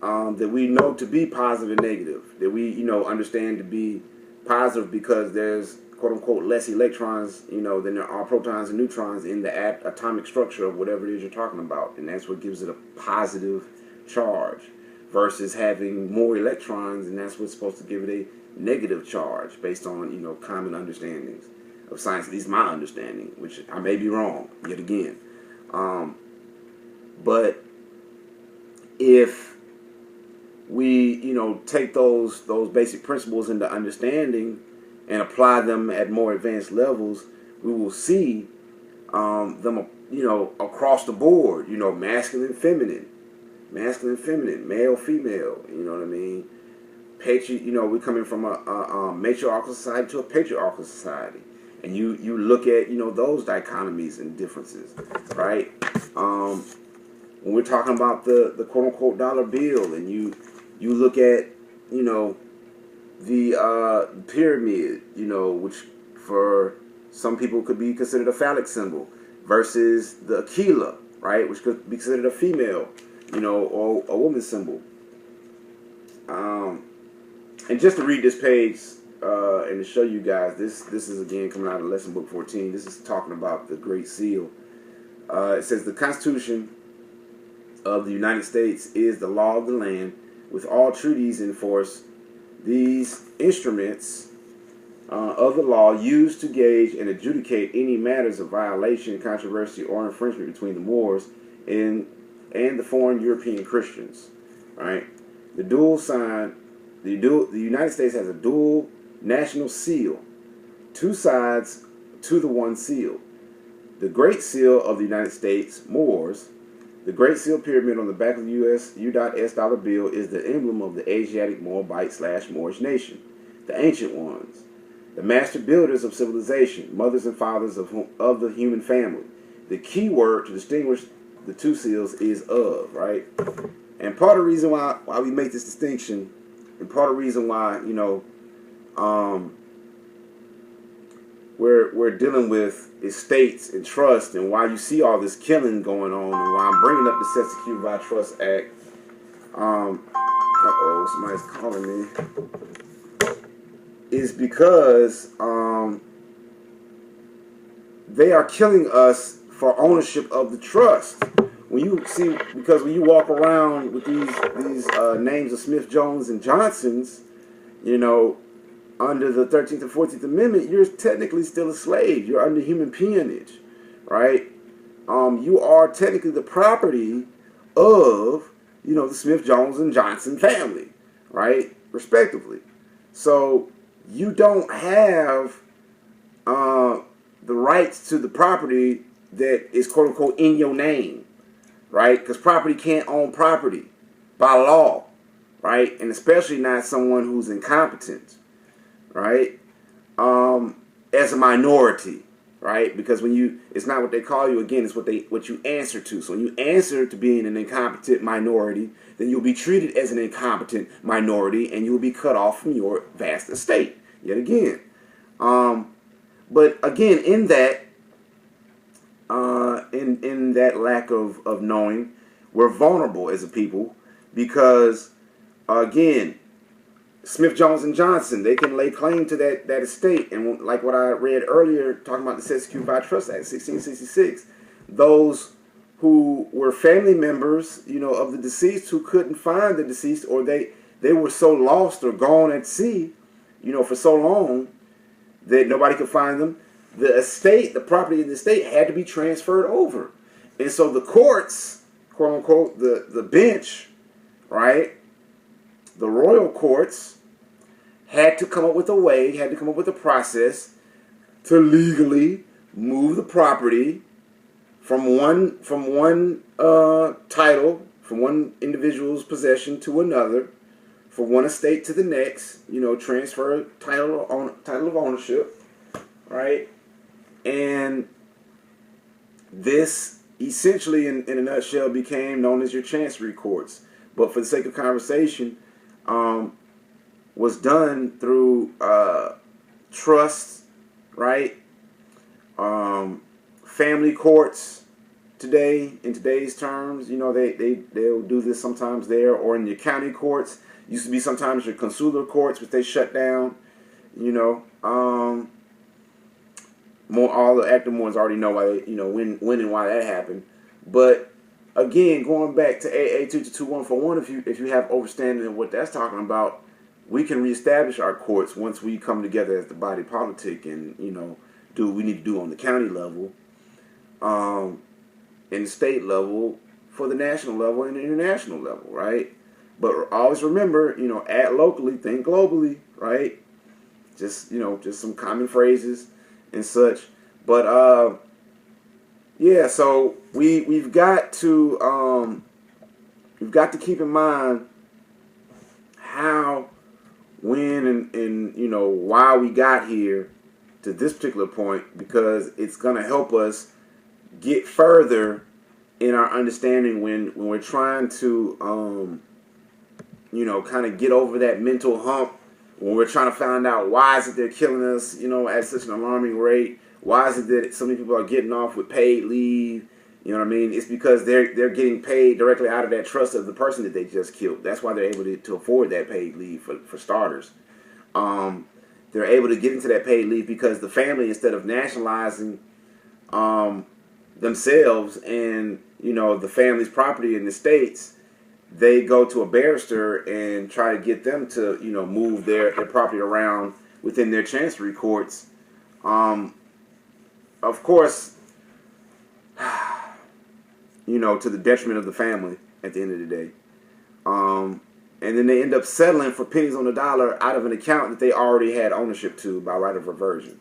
that we know to be positive and negative, that we, understand to be positive because there's, quote unquote, less electrons, than there are protons and neutrons in the atomic structure of whatever it is you're talking about. And that's what gives it a positive charge versus having more electrons, and that's what's supposed to give it a negative charge based on, common understandings of science, at least my understanding, which I may be wrong, yet again. But if we, take those basic principles into understanding and apply them at more advanced levels, we will see them, across the board, masculine, feminine, male, female, you know what I mean? We're coming from a matriarchal society to a patriarchal society. And you look at, those dichotomies and differences, right? When we're talking about the quote-unquote dollar bill, and you look at, the pyramid, which for some people could be considered a phallic symbol, versus the Aquila, right, which could be considered a female, or a woman's symbol. And just to read this page, and to show you guys, this is again coming out of lesson book 14. This is talking about the Great Seal. It says the Constitution of the United States is the law of the land, with all treaties in force. These instruments of the law used to gauge and adjudicate any matters of violation, controversy, or infringement between the Moors and the foreign European Christians. Right? The United States has a dual national seal, two sides to the one seal. The Great Seal of the United States, Moors. The Great Seal pyramid on the back of the U.S. U.S. dollar bill is the emblem of the Asiatic Moabite/Moorish nation, the ancient ones, the master builders of civilization, mothers and fathers of the human family. The key word to distinguish the two seals is of, right? And part of the reason why we make this distinction, and part of the reason why, we're dealing with estates and trust, and why you see all this killing going on, and why I'm bringing up the Cestui by Trust Act. Somebody's calling me. Is because they are killing us for ownership of the trust. When you walk around with these names of Smith, Jones, and Johnsons, under the 13th and 14th Amendment, you're technically still a slave. You're under human peonage, right? You are technically the property of, the Smith, Jones, and Johnson family, right? Respectively. So you don't have the rights to the property that is quote unquote in your name, right? Because property can't own property by law, right? And especially not someone who's incompetent, right? As a minority, right? Because it's not what they call you, again, it's what you answer to. So when you answer to being an incompetent minority, then you'll be treated as an incompetent minority, and you'll be cut off from your vast estate yet again. But again, in that lack of knowing, we're vulnerable as a people, because again, Smith, Jones, and Johnson, they can lay claim to that estate. And like what I read earlier, talking about the Cestui by Trust Act, 1666, those who were family members, of the deceased, who couldn't find the deceased, or they were so lost or gone at sea, for so long that nobody could find them, the estate, the property in the estate, had to be transferred over. And so the courts, quote unquote, the bench, right, the royal courts, had to come up with a process to legally move the property from one title, from one individual's possession to another, from one estate to the next, transfer title of ownership, right? And this essentially, in a nutshell, became known as your chancery courts. But for the sake of conversation, was done through trusts, right? Family courts today, in today's terms, they'll do this sometimes there, or in your county courts. Used to be sometimes your consular courts, which they shut down. All the active ones already know why when and why that happened. But again, going back to AA 222-141, if you have understanding of what that's talking about, we can reestablish our courts once we come together as the body politic and do what we need to do on the county level, and the state level, for the national level and the international level, right? But always remember, act locally, think globally, right? Just some common phrases and such. But yeah, so we've got to keep in mind how, when, and why we got here to this particular point, because it's gonna help us get further in our understanding when we're trying to kind of get over that mental hump, when we're trying to find out why is it they're killing us, at such an alarming rate. Why is it that so many people are getting off with paid leave? You know what I mean? It's because they're getting paid directly out of that trust of the person that they just killed. That's why they're able to afford that paid leave, for starters. They're able to get into that paid leave because the family, instead of nationalizing themselves and the family's property in the States, they go to a barrister and try to get them to, move their property around within their chancery courts. Of course, to the detriment of the family at the end of the day. And then they end up settling for pennies on the dollar out of an account that they already had ownership to by right of reversion.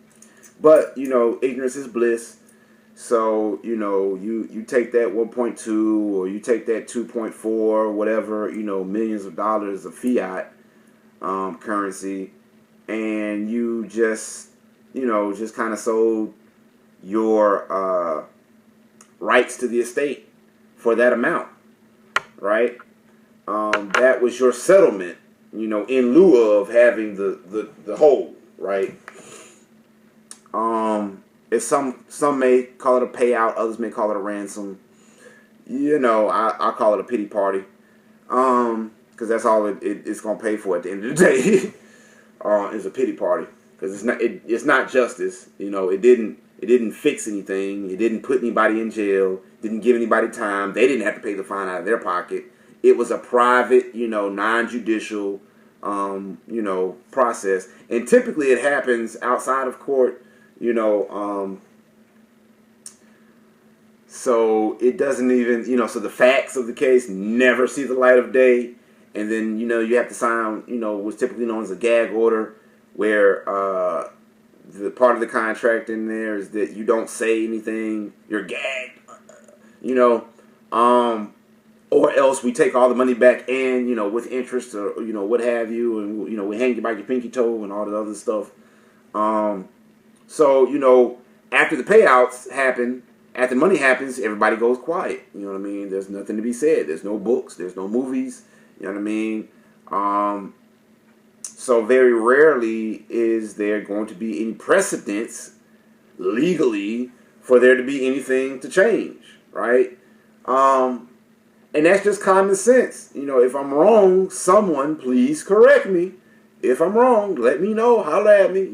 But, ignorance is bliss. So, you take that 1.2 or you take that 2.4, whatever, millions of dollars of fiat currency, and you just kind of sold your rights to the estate for that amount, right? That was your settlement, in lieu of having the whole, right? If some may call it a payout, others may call it a ransom. I call it a pity party, because that's all it's gonna pay for at the end of the day. Is a pity party, because it's not justice. It didn't fix anything. It didn't put anybody in jail. Didn't give anybody time. They didn't have to pay the fine out of their pocket. It was a private, non-judicial, process, and typically it happens outside of court. So it doesn't even, so the facts of the case never see the light of day. And then, you have to sign, what's typically known as a gag order, where the part of the contract in there is that you don't say anything, you're gagged, or else we take all the money back and, with interest or, what have you, and, we hang you by your pinky toe and all the other stuff. So, after the payouts happen, after money happens, everybody goes quiet. You know what I mean? There's nothing to be said. There's no books. There's no movies. You know what I mean? So very rarely is there going to be any precedence legally for there to be anything to change, right? And that's just common sense. If I'm wrong, someone please correct me. If I'm wrong, let me know. Holler at me.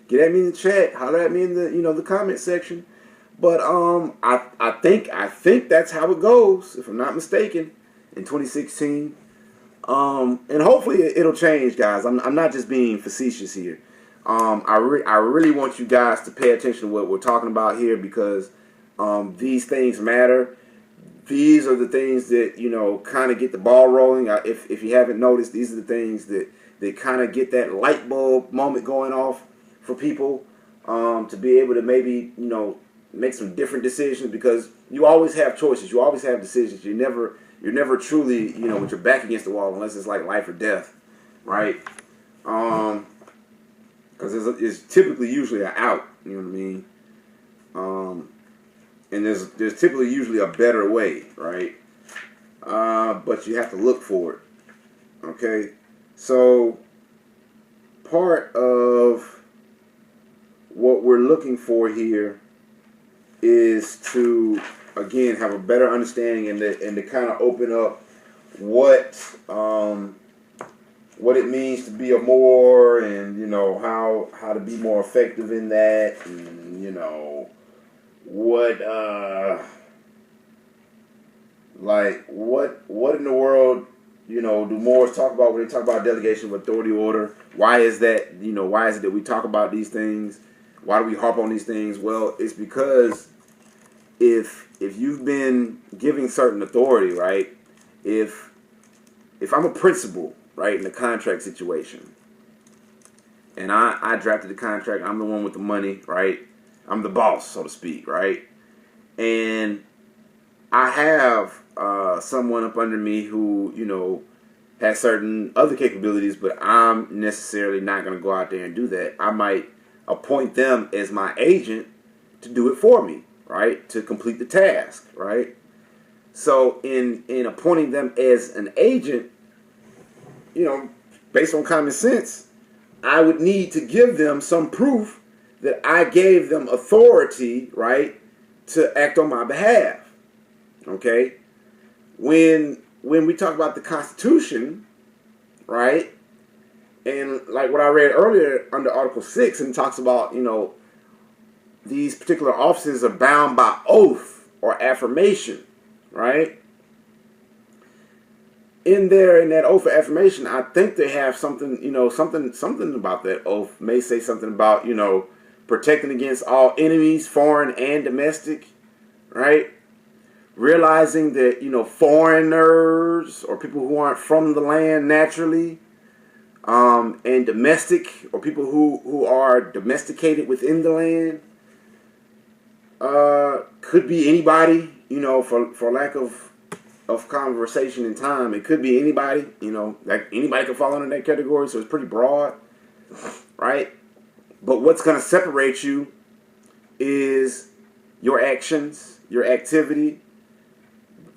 Get at me in the chat. Holler at me in the the comment section. But I think that's how it goes, if I'm not mistaken, in 2016. And hopefully it'll change, guys. I'm not just being facetious here. I really want you guys to pay attention to what we're talking about here, because these things matter. These are the things that kind of get the ball rolling. If you haven't noticed, these are the things that kind of get that light bulb moment going off for people, to be able to maybe make some different decisions, because you always have choices. You always have decisions. You're never truly, with your back against the wall, unless it's like life or death, right? Because it's typically usually an out, you know what I mean? And there's typically usually a better way, right? But you have to look for it, okay? So part of what we're looking for here is to, again, have a better understanding and to kind of open up what it means to be a Moor, and how to be more effective in that, and what in the world do Moors talk about when they talk about delegation of authority order? Why is that? Why is it that we talk about these things? Why do we harp on these things? Well, it's because if you've been giving certain authority, right? If I'm a principal, right, in a contract situation, and I drafted the contract, I'm the one with the money, right? I'm the boss, so to speak, right? And I have someone up under me who, has certain other capabilities, but I'm necessarily not going to go out there and do that. I might appoint them as my agent to do it for me, right? To complete the task, right? So in appointing them as an agent, based on common sense, I would need to give them some proof that I gave them authority, right, to act on my behalf. Okay? When we talk about the Constitution, right, and like what I read earlier under Article 6, and talks about, these particular offices are bound by oath or affirmation, right? In there, in that oath of affirmation, I think they have something, something about that oath may say something about, protecting against all enemies, foreign and domestic, right? Realizing that, foreigners or people who aren't from the land naturally, and domestic or people who are domesticated within the land, could be anybody, for lack of conversation and time, it could be anybody, like anybody could fall under that category, so it's pretty broad, right? But what's going to separate you is your actions, your activity,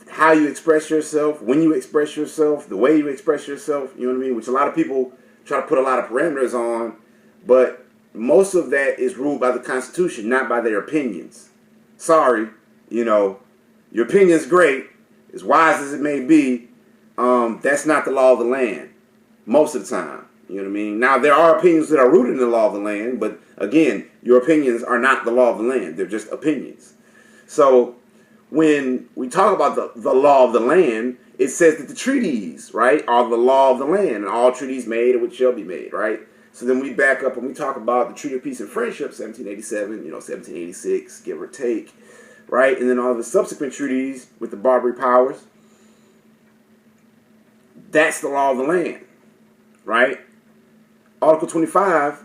how you express yourself, when you express yourself, the way you express yourself, you know what I mean? Which a lot of people try to put a lot of parameters on, but most of that is ruled by the Constitution, not by their opinions. Sorry, your opinion's great, as wise as it may be, that's not the law of the land most of the time. You know what I mean? Now, there are opinions that are rooted in the law of the land, but again, your opinions are not the law of the land. They're just opinions. So when we talk about the law of the land, it says that the treaties, right, are the law of the land, and all treaties made and which shall be made, right? So then we back up and we talk about the Treaty of Peace and Friendship, 1787, 1786, give or take, right? And then all the subsequent treaties with the Barbary powers. That's the law of the land, right? Article 25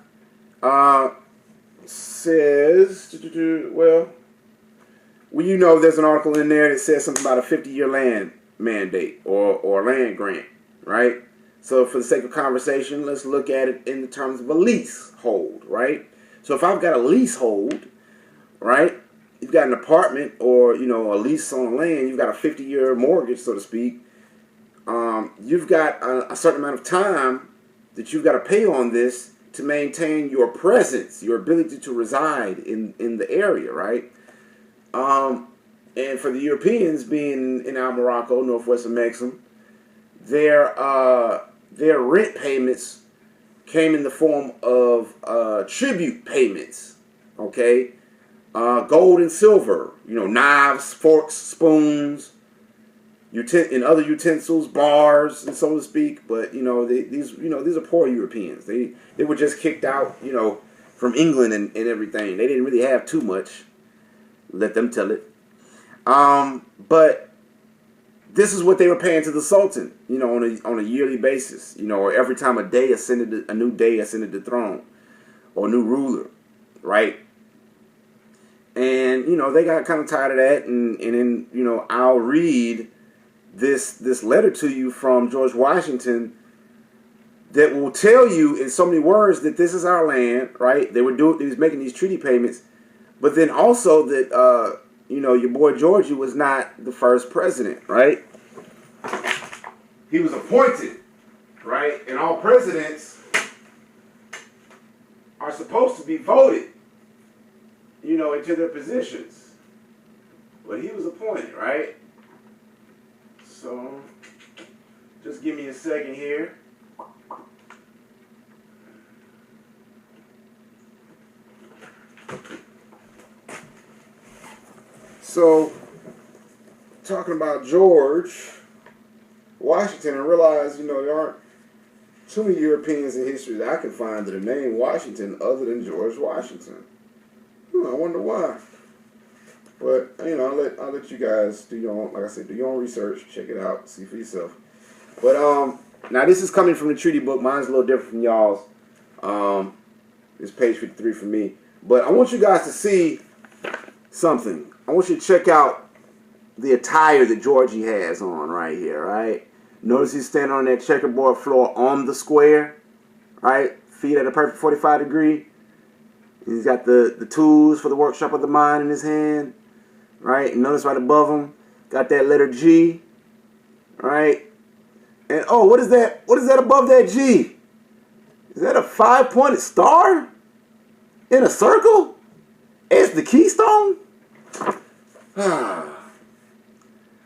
says, well, there's an article in there that says something about a 50-year land mandate or land grant, right? So for the sake of conversation, let's look at it in the terms of a leasehold, right? So if I've got a leasehold, right, you've got an apartment or, a lease on land, you've got a 50-year mortgage, so to speak, you've got a certain amount of time that you've got to pay on this to maintain your presence, your ability to reside in the area, right? And for the Europeans being in Morocco, northwest of Amexem, their rent payments came in the form of tribute payments, okay? Gold and silver, knives, forks, spoons, and other utensils, bars, and so to speak. But these are poor Europeans. They were just kicked out, from England and everything. They didn't really have too much. Let them tell it. But this is what they were paying to the Sultan, on a yearly basis, or every time a new day ascended the throne, or a new ruler, right? And they got kind of tired of that, and then I'll read this letter to you from George Washington that will tell you in so many words that this is our land, right? He was making these treaty payments, but then also that your boy Georgie was not the first president, right? He was appointed, right? And all presidents are supposed to be voted, into their positions. But he was appointed, right? So, just give me a second here. So, talking about George Washington, and realize, there aren't too many Europeans in history that I can find that are named Washington other than George Washington. I wonder why. But, I'll let you guys do your own, like I said, do your own research, check it out, see for yourself. But, now this is coming from the treaty book. Mine's a little different from y'all's. It's page 53 for me. But I want you guys to see something. I want you to check out the attire that Georgie has on right here, right? Notice he's standing on that checkerboard floor on the square, right? Feet at a perfect 45 degree. He's got the tools for the workshop of the mind in his hand, right? And notice right above him, got that letter G, right? And oh, what is that? What is that above that G? Is that a 5-pointed star in a circle? It's the keystone?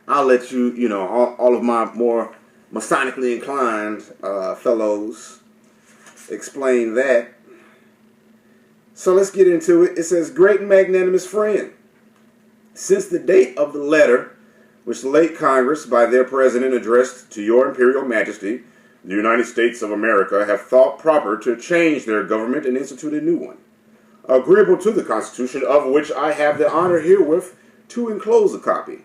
I'll let you, all of my more Masonically inclined fellows explain that. So let's get into it. It says, great and magnanimous friend, since the date of the letter which the late Congress, by their president, addressed to your Imperial Majesty, the United States of America, have thought proper to change their government and institute a new one, agreeable to the Constitution, of which I have the honor herewith to enclose a copy.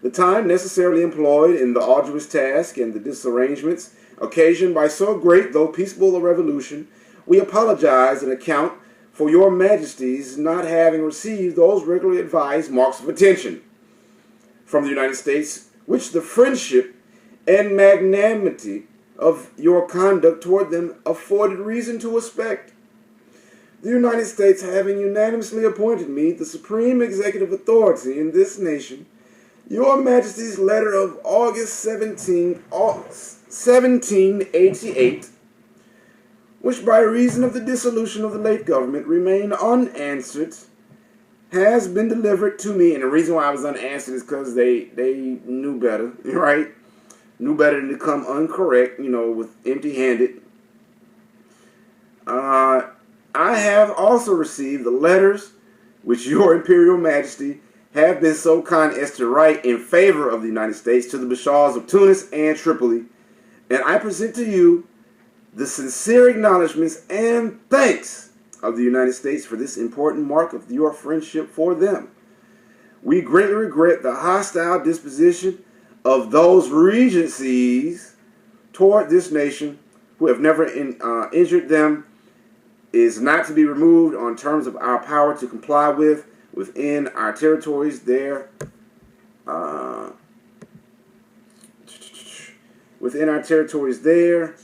The time necessarily employed in the arduous task and the disarrangements occasioned by so great though peaceable a revolution, we apologize and account for your Majesty's not having received those regularly advised marks of attention from the United States, which the friendship and magnanimity of your conduct toward them afforded reason to expect. The United States having unanimously appointed me the supreme executive authority in this nation, your Majesty's letter of August 1788, which by reason of the dissolution of the late government remained unanswered, has been delivered to me. And the reason why I was unanswered is because they knew better, right? Knew better than to come incorrect, with empty-handed. I have also received the letters which your Imperial Majesty have been so kind as to write in favor of the United States to the Bashars of Tunis and Tripoli, and I present to you the sincere acknowledgments and thanks of the United States for this important mark of your friendship for them. We greatly regret the hostile disposition of those regencies toward this nation who have never injured them is not to be removed on terms of our power to comply with within our territories there. Within our territories there.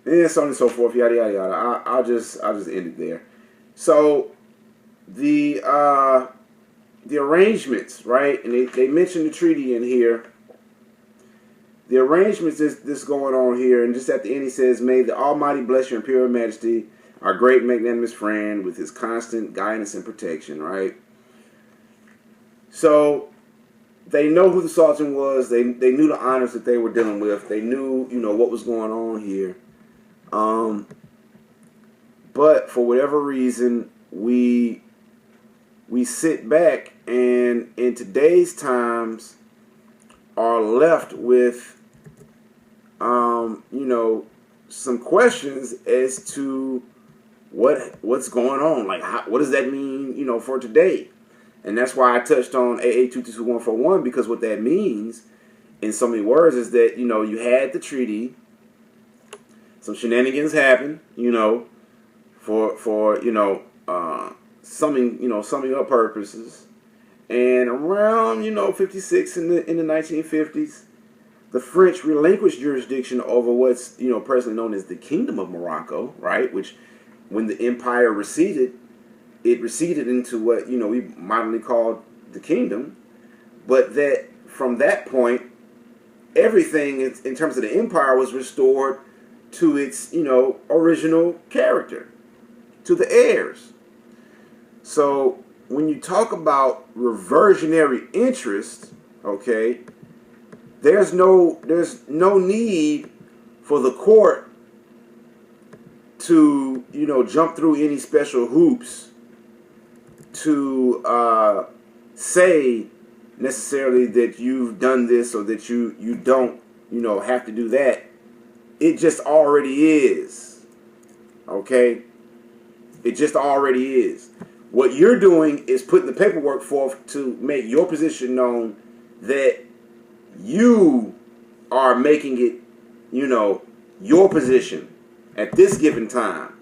And so on and so forth, yada yada yada. I'll just end it there. So the arrangements, right? And they mentioned the treaty in here. The arrangements this going on here, and just at the end he says, "May the Almighty bless your Imperial Majesty, our great magnanimous friend, with his constant guidance and protection," right? So they know who the Sultan was. They knew the honors that they were dealing with. They knew, what was going on here. But for whatever reason, we sit back and in today's times are left with, some questions as to what's going on. Like, what does that mean, for today? And that's why I touched on AA222141, because what that means in so many words is that, you had the treaty, some shenanigans happened, for summing up purposes. And around, 56 in the 1950s, the French relinquished jurisdiction over what's, presently known as the Kingdom of Morocco, right? Which, when the empire receded, it receded into what, we modernly call the kingdom. But that from that point, everything in terms of the empire was restored to its, original character, to the heirs. So when you talk about reversionary interest, okay, there's no need for the court to, jump through any special hoops to say necessarily that you've done this or that you don't, have to do that. It just already is. Okay? It just already is. What you're doing is putting the paperwork forth to make your position known that you are making it, your position at this given time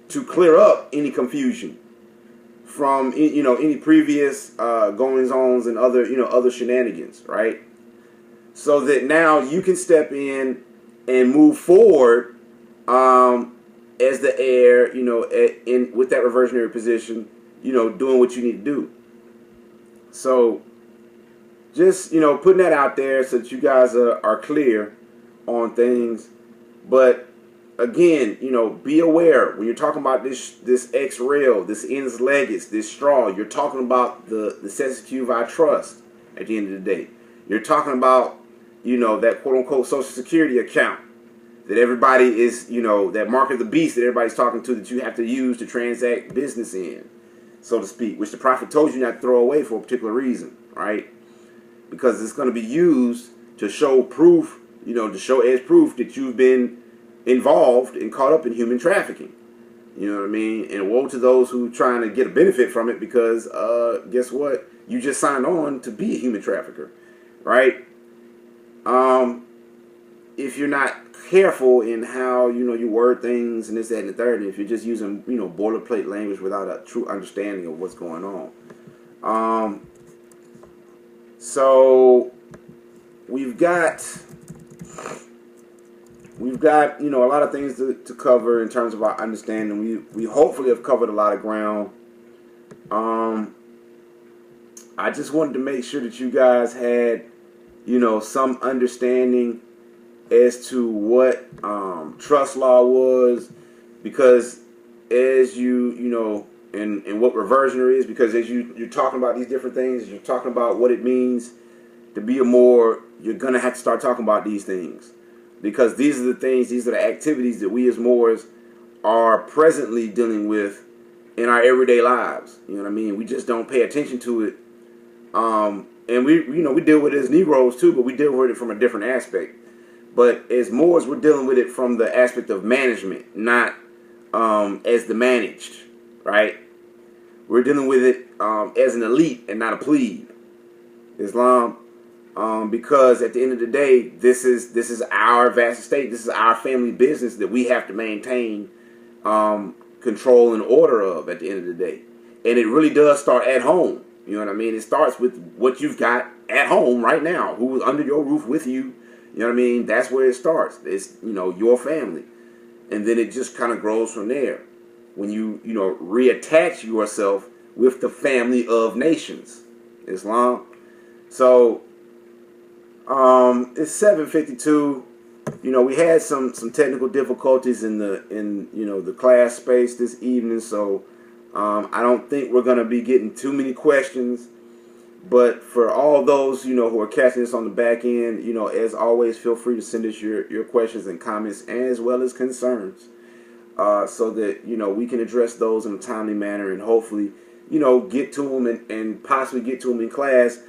to clear up any confusion from, any previous goings-ons and other shenanigans, right? So that now you can step in and move forward as the heir, with that reversionary position, doing what you need to do. So just, putting that out there so that you guys are clear on things. But again, be aware when you're talking about this ex-rail, this ens legis, this straw, you're talking about the cestui trust at the end of the day. You're talking about, that quote-unquote Social Security account that everybody is, that mark of the beast that everybody's talking to that you have to use to transact business in. so to speak, which the prophet told you not to throw away for a particular reason, right? Because it's going to be used to show proof, to show as proof that you've been involved and caught up in human trafficking. You know what I mean? And woe to those who trying to get a benefit from it because guess what? You just signed on to be a human trafficker, right? If you're not careful in how, you word things and this, that, and the third, and if you're just using, boilerplate language without a true understanding of what's going on. So we've got a lot of things to cover in terms of our understanding. We hopefully have covered a lot of ground. I just wanted to make sure that you guys had some understanding as to what trust law was, because as and what reversionary is, because as you're talking about these different things, you're talking about what it means to be a Moor, you're going to have to start talking about these things. Because these are the things, these are the activities that we as Moors are presently dealing with in our everyday lives. You know what I mean? We just don't pay attention to it. And we deal with it as Negroes too, but we deal with it from a different aspect. But as Moors, we're dealing with it from the aspect of management, not as the managed, right? We're dealing with it as an elite and not a plebe. Islam. Because at the end of the day, this is our vast estate. This is our family business that we have to maintain control and order of at the end of the day. And it really does start at home. You know what I mean? It starts with what you've got at home right now, who's under your roof with you. You know what I mean? That's where it starts. It's, your family. And then it just kind of grows from there. When you reattach yourself with the family of nations. Islam. So it's 7:52. We had some technical difficulties in the class space this evening, so I don't think we're gonna be getting too many questions. But for all those who are catching this on the back end, as always, feel free to send us your questions and comments as well as concerns, so that we can address those in a timely manner and hopefully get to them and possibly get to them in class.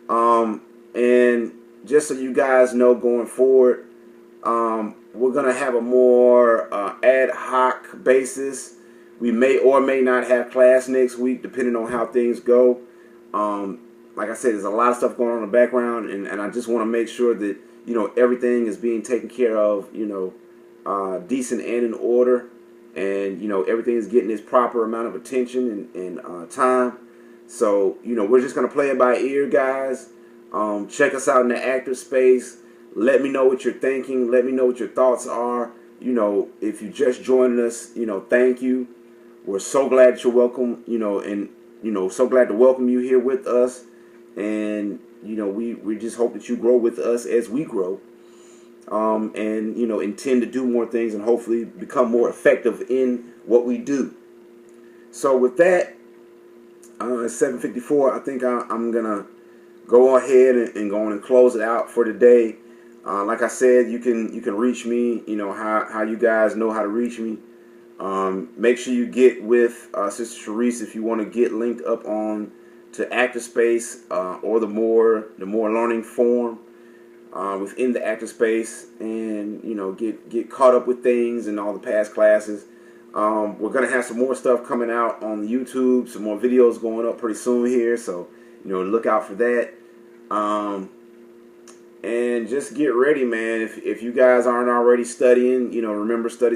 And just so you guys know, going forward, we're going to have a more ad hoc basis. We may or may not have class next week, depending on how things go. Like I said, there's a lot of stuff going on in the background, and I just want to make sure that, everything is being taken care of, decent and in order. And, everything is getting its proper amount of attention and time. So, we're just going to play it by ear, guys. Check us out in the active space. Let me know what you're thinking. Let me know what your thoughts are. If you just joined us, thank you. We're so glad that you're welcome, and, so glad to welcome you here with us. And, we just hope that you grow with us as we grow. And, intend to do more things and hopefully become more effective in what we do. So with that, at 7:54, I think I'm going to go ahead and go on and close it out for today. Like I said, you can reach me, how you guys know how to reach me. Make sure you get with Sister Sharice if you want to get linked up on to Active Space or the more learning forum within the Active Space, and get caught up with things and all the past classes. We're gonna have some more stuff coming out on YouTube, some more videos going up pretty soon here, so look out for that. And just get ready, man. If you guys aren't already studying, remember, study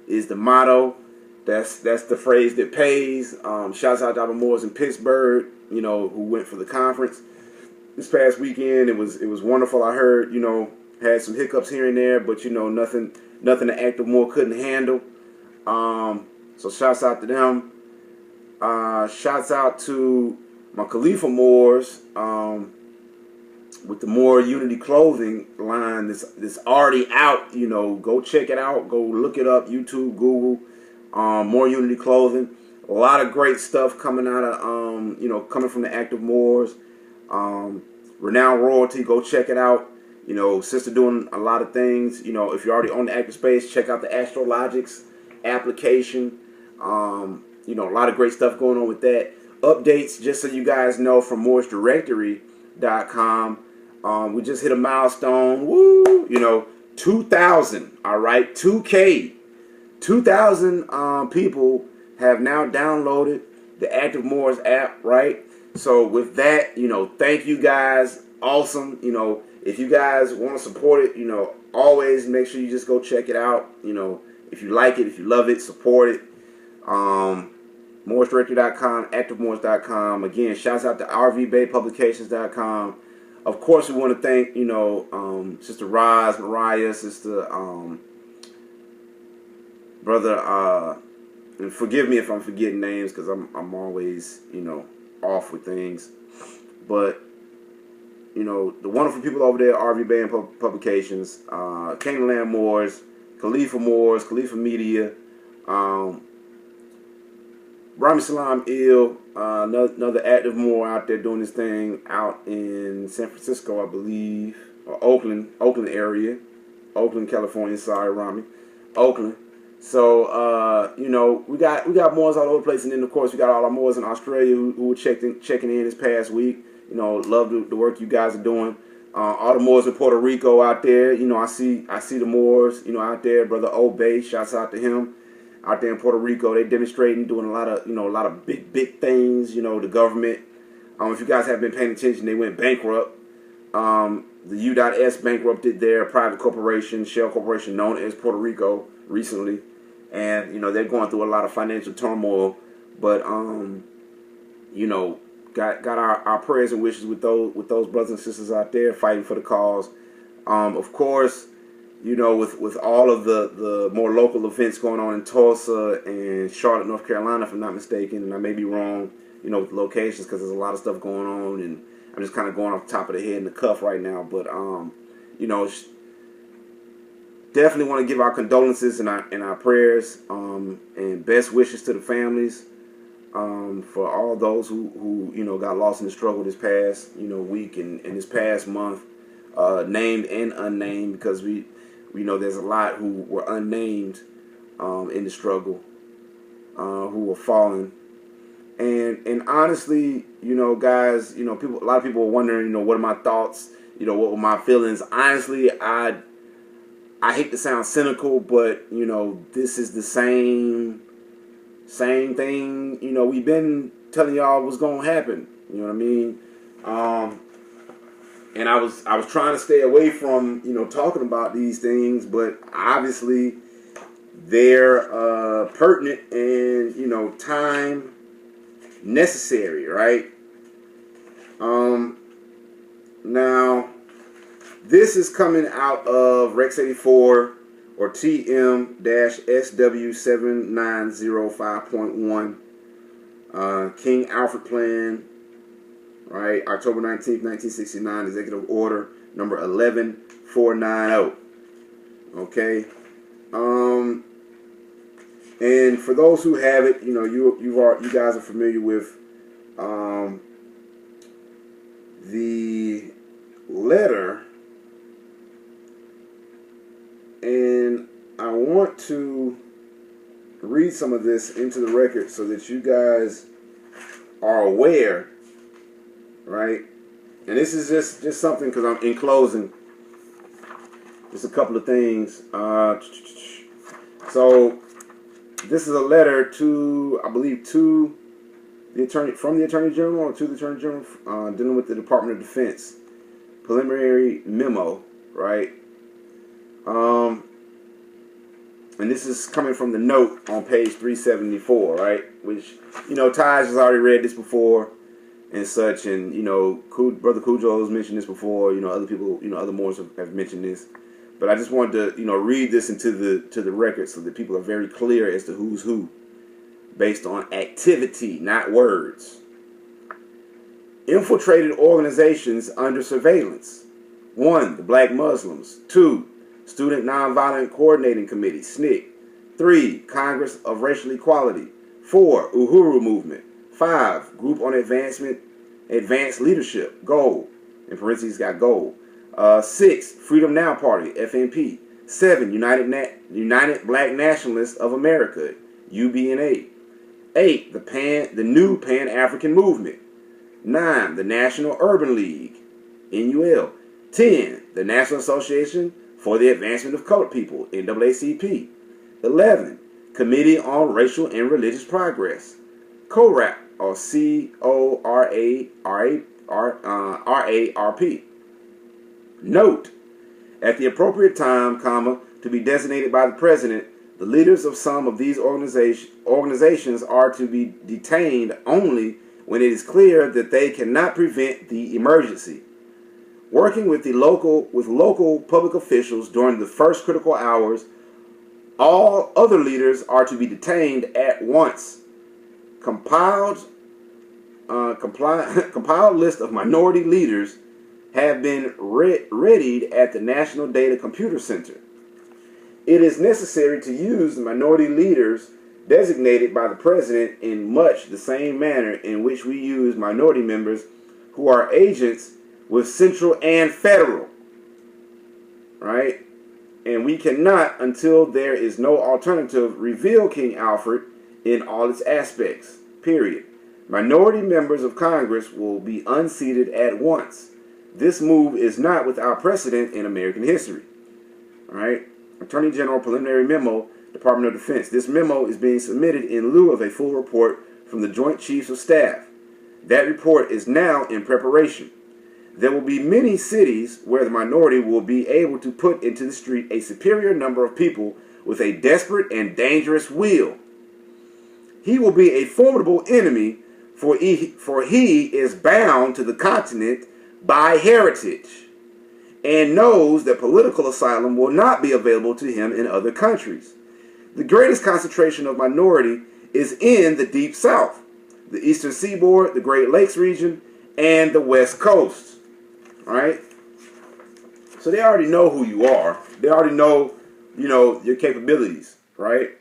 is the motto. That's the phrase that pays. Shouts out to all the Moors in Pittsburgh, who went for the conference this past weekend. It was wonderful. I heard, had some hiccups here and there, but nothing the active Moor couldn't handle. So shouts out to them. Shouts out to my Khalifa Moors with the Moor Unity clothing line that's already out. Go check it out. Go look it up. YouTube, Google, Moor Unity clothing. A lot of great stuff coming out of coming from the active Moors. Renowned Royalty. Go check it out. Sister doing a lot of things. If you're already on the active space, check out the Astrologics application. a lot of great stuff going on with that. Updates, just so you guys know, from MoorishdDirectory.com. We just hit a milestone. Woo! 2,000. All right, 2K. 2,000 people have now downloaded the Active Moors app, right? So with that, thank you guys. Awesome. If you guys want to support it, always make sure you just go check it out. If you like it, if you love it, support it. MoorishdDirectory.com, ActiveMoors.com. Again, shouts out to RVBayPublications.com. Of course, we want to thank, Sister Roz, Mariah, Sister, Brother, and forgive me if I'm forgetting names, because I'm always, off with things. But, the wonderful people over there, RV Bay and Publications, King Land Moors, Khalifa Moors, Khalifa Media, Rami Salam Ill, another active Moor out there doing this thing out in San Francisco, I believe, or Oakland area, Oakland, California. Sorry, Rami, Oakland. So we got Moors all over the place, and then of course we got all our Moors in Australia who were checking in this past week. Love the work you guys are doing. All the Moors in Puerto Rico out there. I see the Moors out there. Brother Obey, shouts out to him. Out there in Puerto Rico, they demonstrating, doing a lot of big things. The government. If you guys have been paying attention, they went bankrupt. The U.S. bankrupted their private corporation, shell corporation known as Puerto Rico, recently, and they're going through a lot of financial turmoil. But got our prayers and wishes with those brothers and sisters out there fighting for the cause. Of course. With all of the more local events going on in Tulsa and Charlotte, North Carolina, if I'm not mistaken, and I may be wrong, with locations, because there's a lot of stuff going on, and I'm just kind of going off the top of the head in the cuff right now. But definitely want to give our condolences and our prayers and best wishes to the families for all those who got lost in the struggle this past week and this past month, named and unnamed, because we know there's a lot who were unnamed in the struggle, who were fallen. And honestly, guys, a lot of people are wondering, what are my thoughts, what were my feelings. Honestly, I hate to sound cynical, but this is the same thing, we've been telling y'all was gonna happen. You know what I mean? And I was trying to stay away from talking about these things, but obviously they're pertinent and time necessary, right? Now this is coming out of Rex 84 or TM-SW7905.1, King Alfred Plan. Right, October 19th, 1969, Executive Order number 11490. Okay, and for those who have it, you guys are familiar with the letter, and I want to read some of this into the record so that you guys are aware. Right, and this is just something, because I'm in closing. Just a couple of things. So this is a letter to, I believe, to the Attorney General, or to the Attorney General, dealing with the Department of Defense preliminary memo, right? And this is coming from the note on page 374, right? Which Taj has already read this before. And such, and Brother Cujo has mentioned this before. Other people, other Moors have mentioned this, but I just wanted to, read this into the record so that people are very clear as to who's who, based on activity, not words. Infiltrated organizations under surveillance: 1. The Black Muslims. 2. Student Nonviolent Coordinating Committee, SNCC. 3. Congress of Racial Equality. 4. Uhuru Movement. 5. Group on Advanced Leadership, GOAL. In parentheses, got GOAL. 6. Freedom Now Party, FNP. 7. United Black Nationalists of America, UBNA. 8. The new Pan-African Movement. 9. The National Urban League, NUL. 10. The National Association for the Advancement of Colored People, NAACP. 11. Committee on Racial and Religious Progress, CORAP, or CORARP. Note, at the appropriate time, to be designated by the President, the leaders of some of these organizations are to be detained only when it is clear that they cannot prevent the emergency. Working with local public officials during the first critical hours, all other leaders are to be detained at once. Compiled list of minority leaders have been readied at the National Data Computer Center. It is necessary to use the minority leaders designated by the President in much the same manner in which we use minority members who are agents with central and federal. Right? And we cannot, until there is no alternative, reveal King Alfred in all its aspects. Period. Minority members of Congress will be unseated at once. This move is not without precedent in American history. All right? Attorney General Preliminary Memo, Department of Defense. This memo is being submitted in lieu of a full report from the Joint Chiefs of Staff. That report is now in preparation. There will be many cities where the minority will be able to put into the street a superior number of people with a desperate and dangerous will. He will be a formidable enemy, for he is bound to the continent by heritage and knows that political asylum will not be available to him in other countries. The greatest concentration of minority is in the Deep South, the Eastern Seaboard, the Great Lakes region, and the West Coast. All right? So they already know who you are. They already know, your capabilities, right?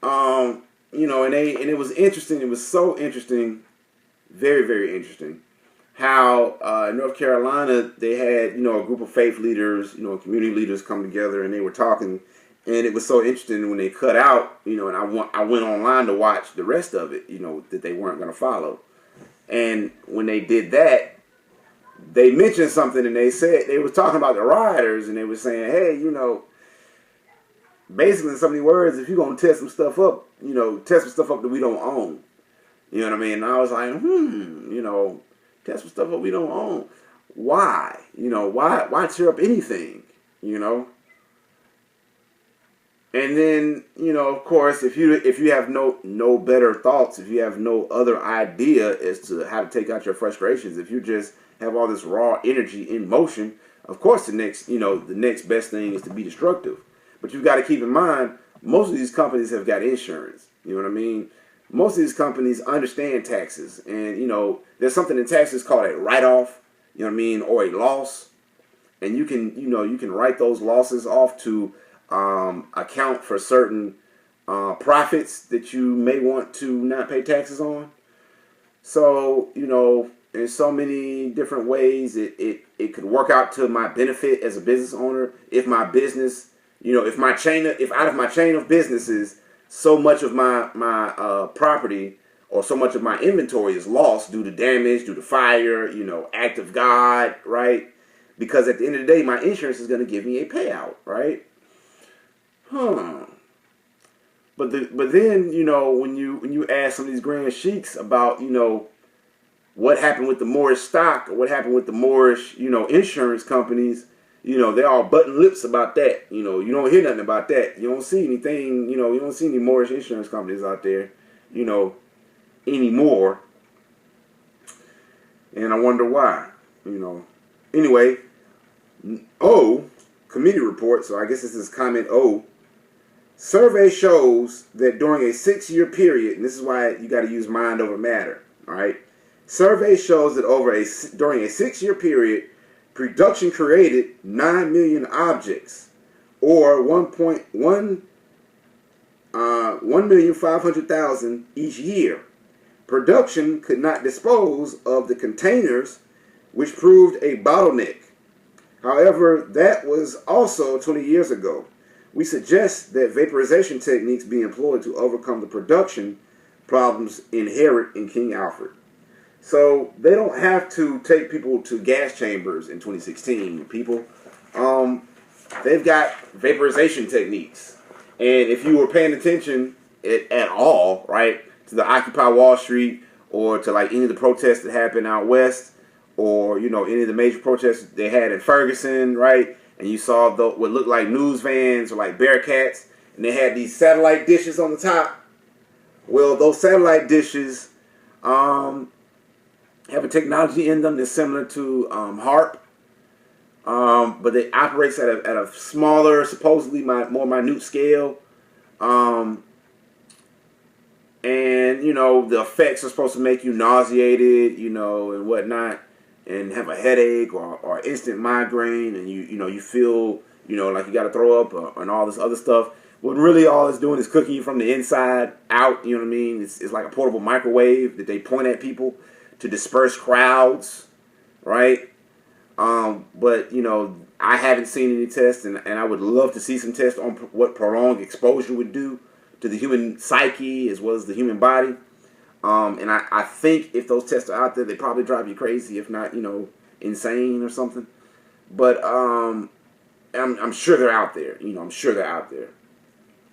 And it was interesting. It was so interesting, very, very interesting, how in North Carolina they had, a group of faith leaders, community leaders come together and they were talking, and it was so interesting when they cut out, and I went online to watch the rest of it, that they weren't going to follow. And when they did that, they mentioned something, and they said, they was talking about the rioters, and they were saying, hey, basically in so many words, if you're going to test some stuff up, test some stuff up that we don't own. You know what I mean? And I was like, test some stuff up we don't own. Why? Why tear up anything? And then, of course, if you have no better thoughts, if you have no other idea as to how to take out your frustrations, if you just have all this raw energy in motion, of course the next best thing is to be destructive. But you've got to keep in mind, most of these companies have got insurance. You know what I mean? Most of these companies understand taxes, and there's something in taxes called a write-off, or a loss, and you can write those losses off to account for certain profits that you may want to not pay taxes on. So in so many different ways, it could work out to my benefit as a business owner if my business, if out of my chain of businesses, so much of my property or so much of my inventory is lost due to damage, due to fire, act of God, right? Because at the end of the day, my insurance is going to give me a payout, right? But then when you ask some of these grand sheiks about what happened with the Moorish stock or what happened with the Moorish insurance companies, they're all button lips about that. You don't hear nothing about that. You don't see anything. You don't see any Moorish insurance companies out there anymore. And I wonder why. Anyway, committee report. So I guess this is comment O. Survey shows that during a 6-year period, and this is why you got to use mind over matter, all right? Survey shows that during a 6-year period, production created 9 million objects, or 1,500,000 each year. Production could not dispose of the containers, which proved a bottleneck. However, that was also 20 years ago. We suggest that vaporization techniques be employed to overcome the production problems inherent in King Alfred. So they don't have to take people to gas chambers in 2016. People, they've got vaporization techniques. And if you were paying attention at all, right, to the Occupy Wall Street or to like any of the protests that happened out west, or any of the major protests they had in Ferguson, right, and you saw what looked like news vans or like Bearcats, and they had these satellite dishes on the top. Well, those satellite dishes have a technology in them that's similar to HARP, but it operates at a smaller, supposedly more minute scale. And the effects are supposed to make you nauseated, and whatnot, and have a headache or instant migraine, and you feel like you got to throw up and all this other stuff. When really all it's doing is cooking you from the inside out. You know what I mean? It's like a portable microwave that they point at people to disperse crowds, right? But I haven't seen any tests, and I would love to see some tests on what prolonged exposure would do to the human psyche as well as the human body. And I think if those tests are out there, they probably drive you crazy, if not, insane or something. But I'm sure they're out there. I'm sure they're out there.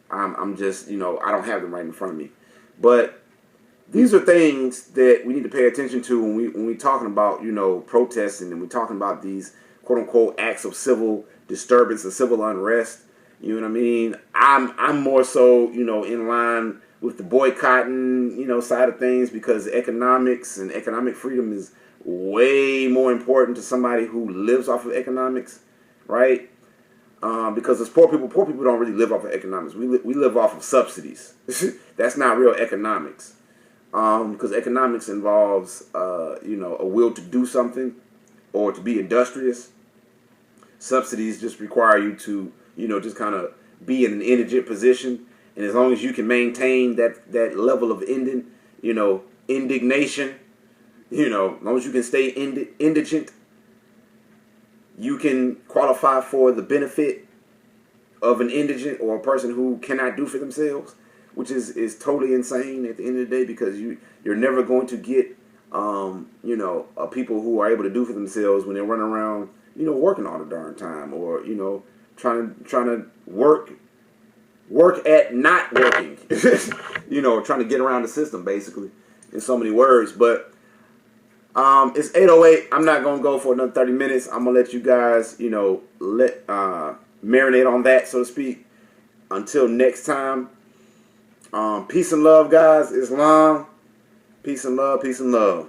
I'm just, I don't have them right in front of me. But these are things that we need to pay attention to when we're talking about, protesting, and we're talking about these quote-unquote acts of civil disturbance or civil unrest. You know what I mean? I'm more so, in line with the boycotting, side of things, because economics and economic freedom is way more important to somebody who lives off of economics, right? Because as poor people don't really live off of economics. We live off of subsidies. That's not real economics. Because economics involves, a will to do something or to be industrious. Subsidies just require you to, just kind of be in an indigent position. And as long as you can maintain that level of indignation, as long as you can stay indigent, you can qualify for the benefit of an indigent or a person who cannot do for themselves, which is totally insane at the end of the day, because you're never going to get people who are able to do for themselves when they run around working all the darn time, or trying to work at not working, trying to get around the system, basically, in so many words. But it's 8:08. I'm not gonna go for another 30 minutes. I'm gonna let you guys marinate on that, so to speak, until next time. Peace and love, guys. Islam. Peace and love. Peace and love.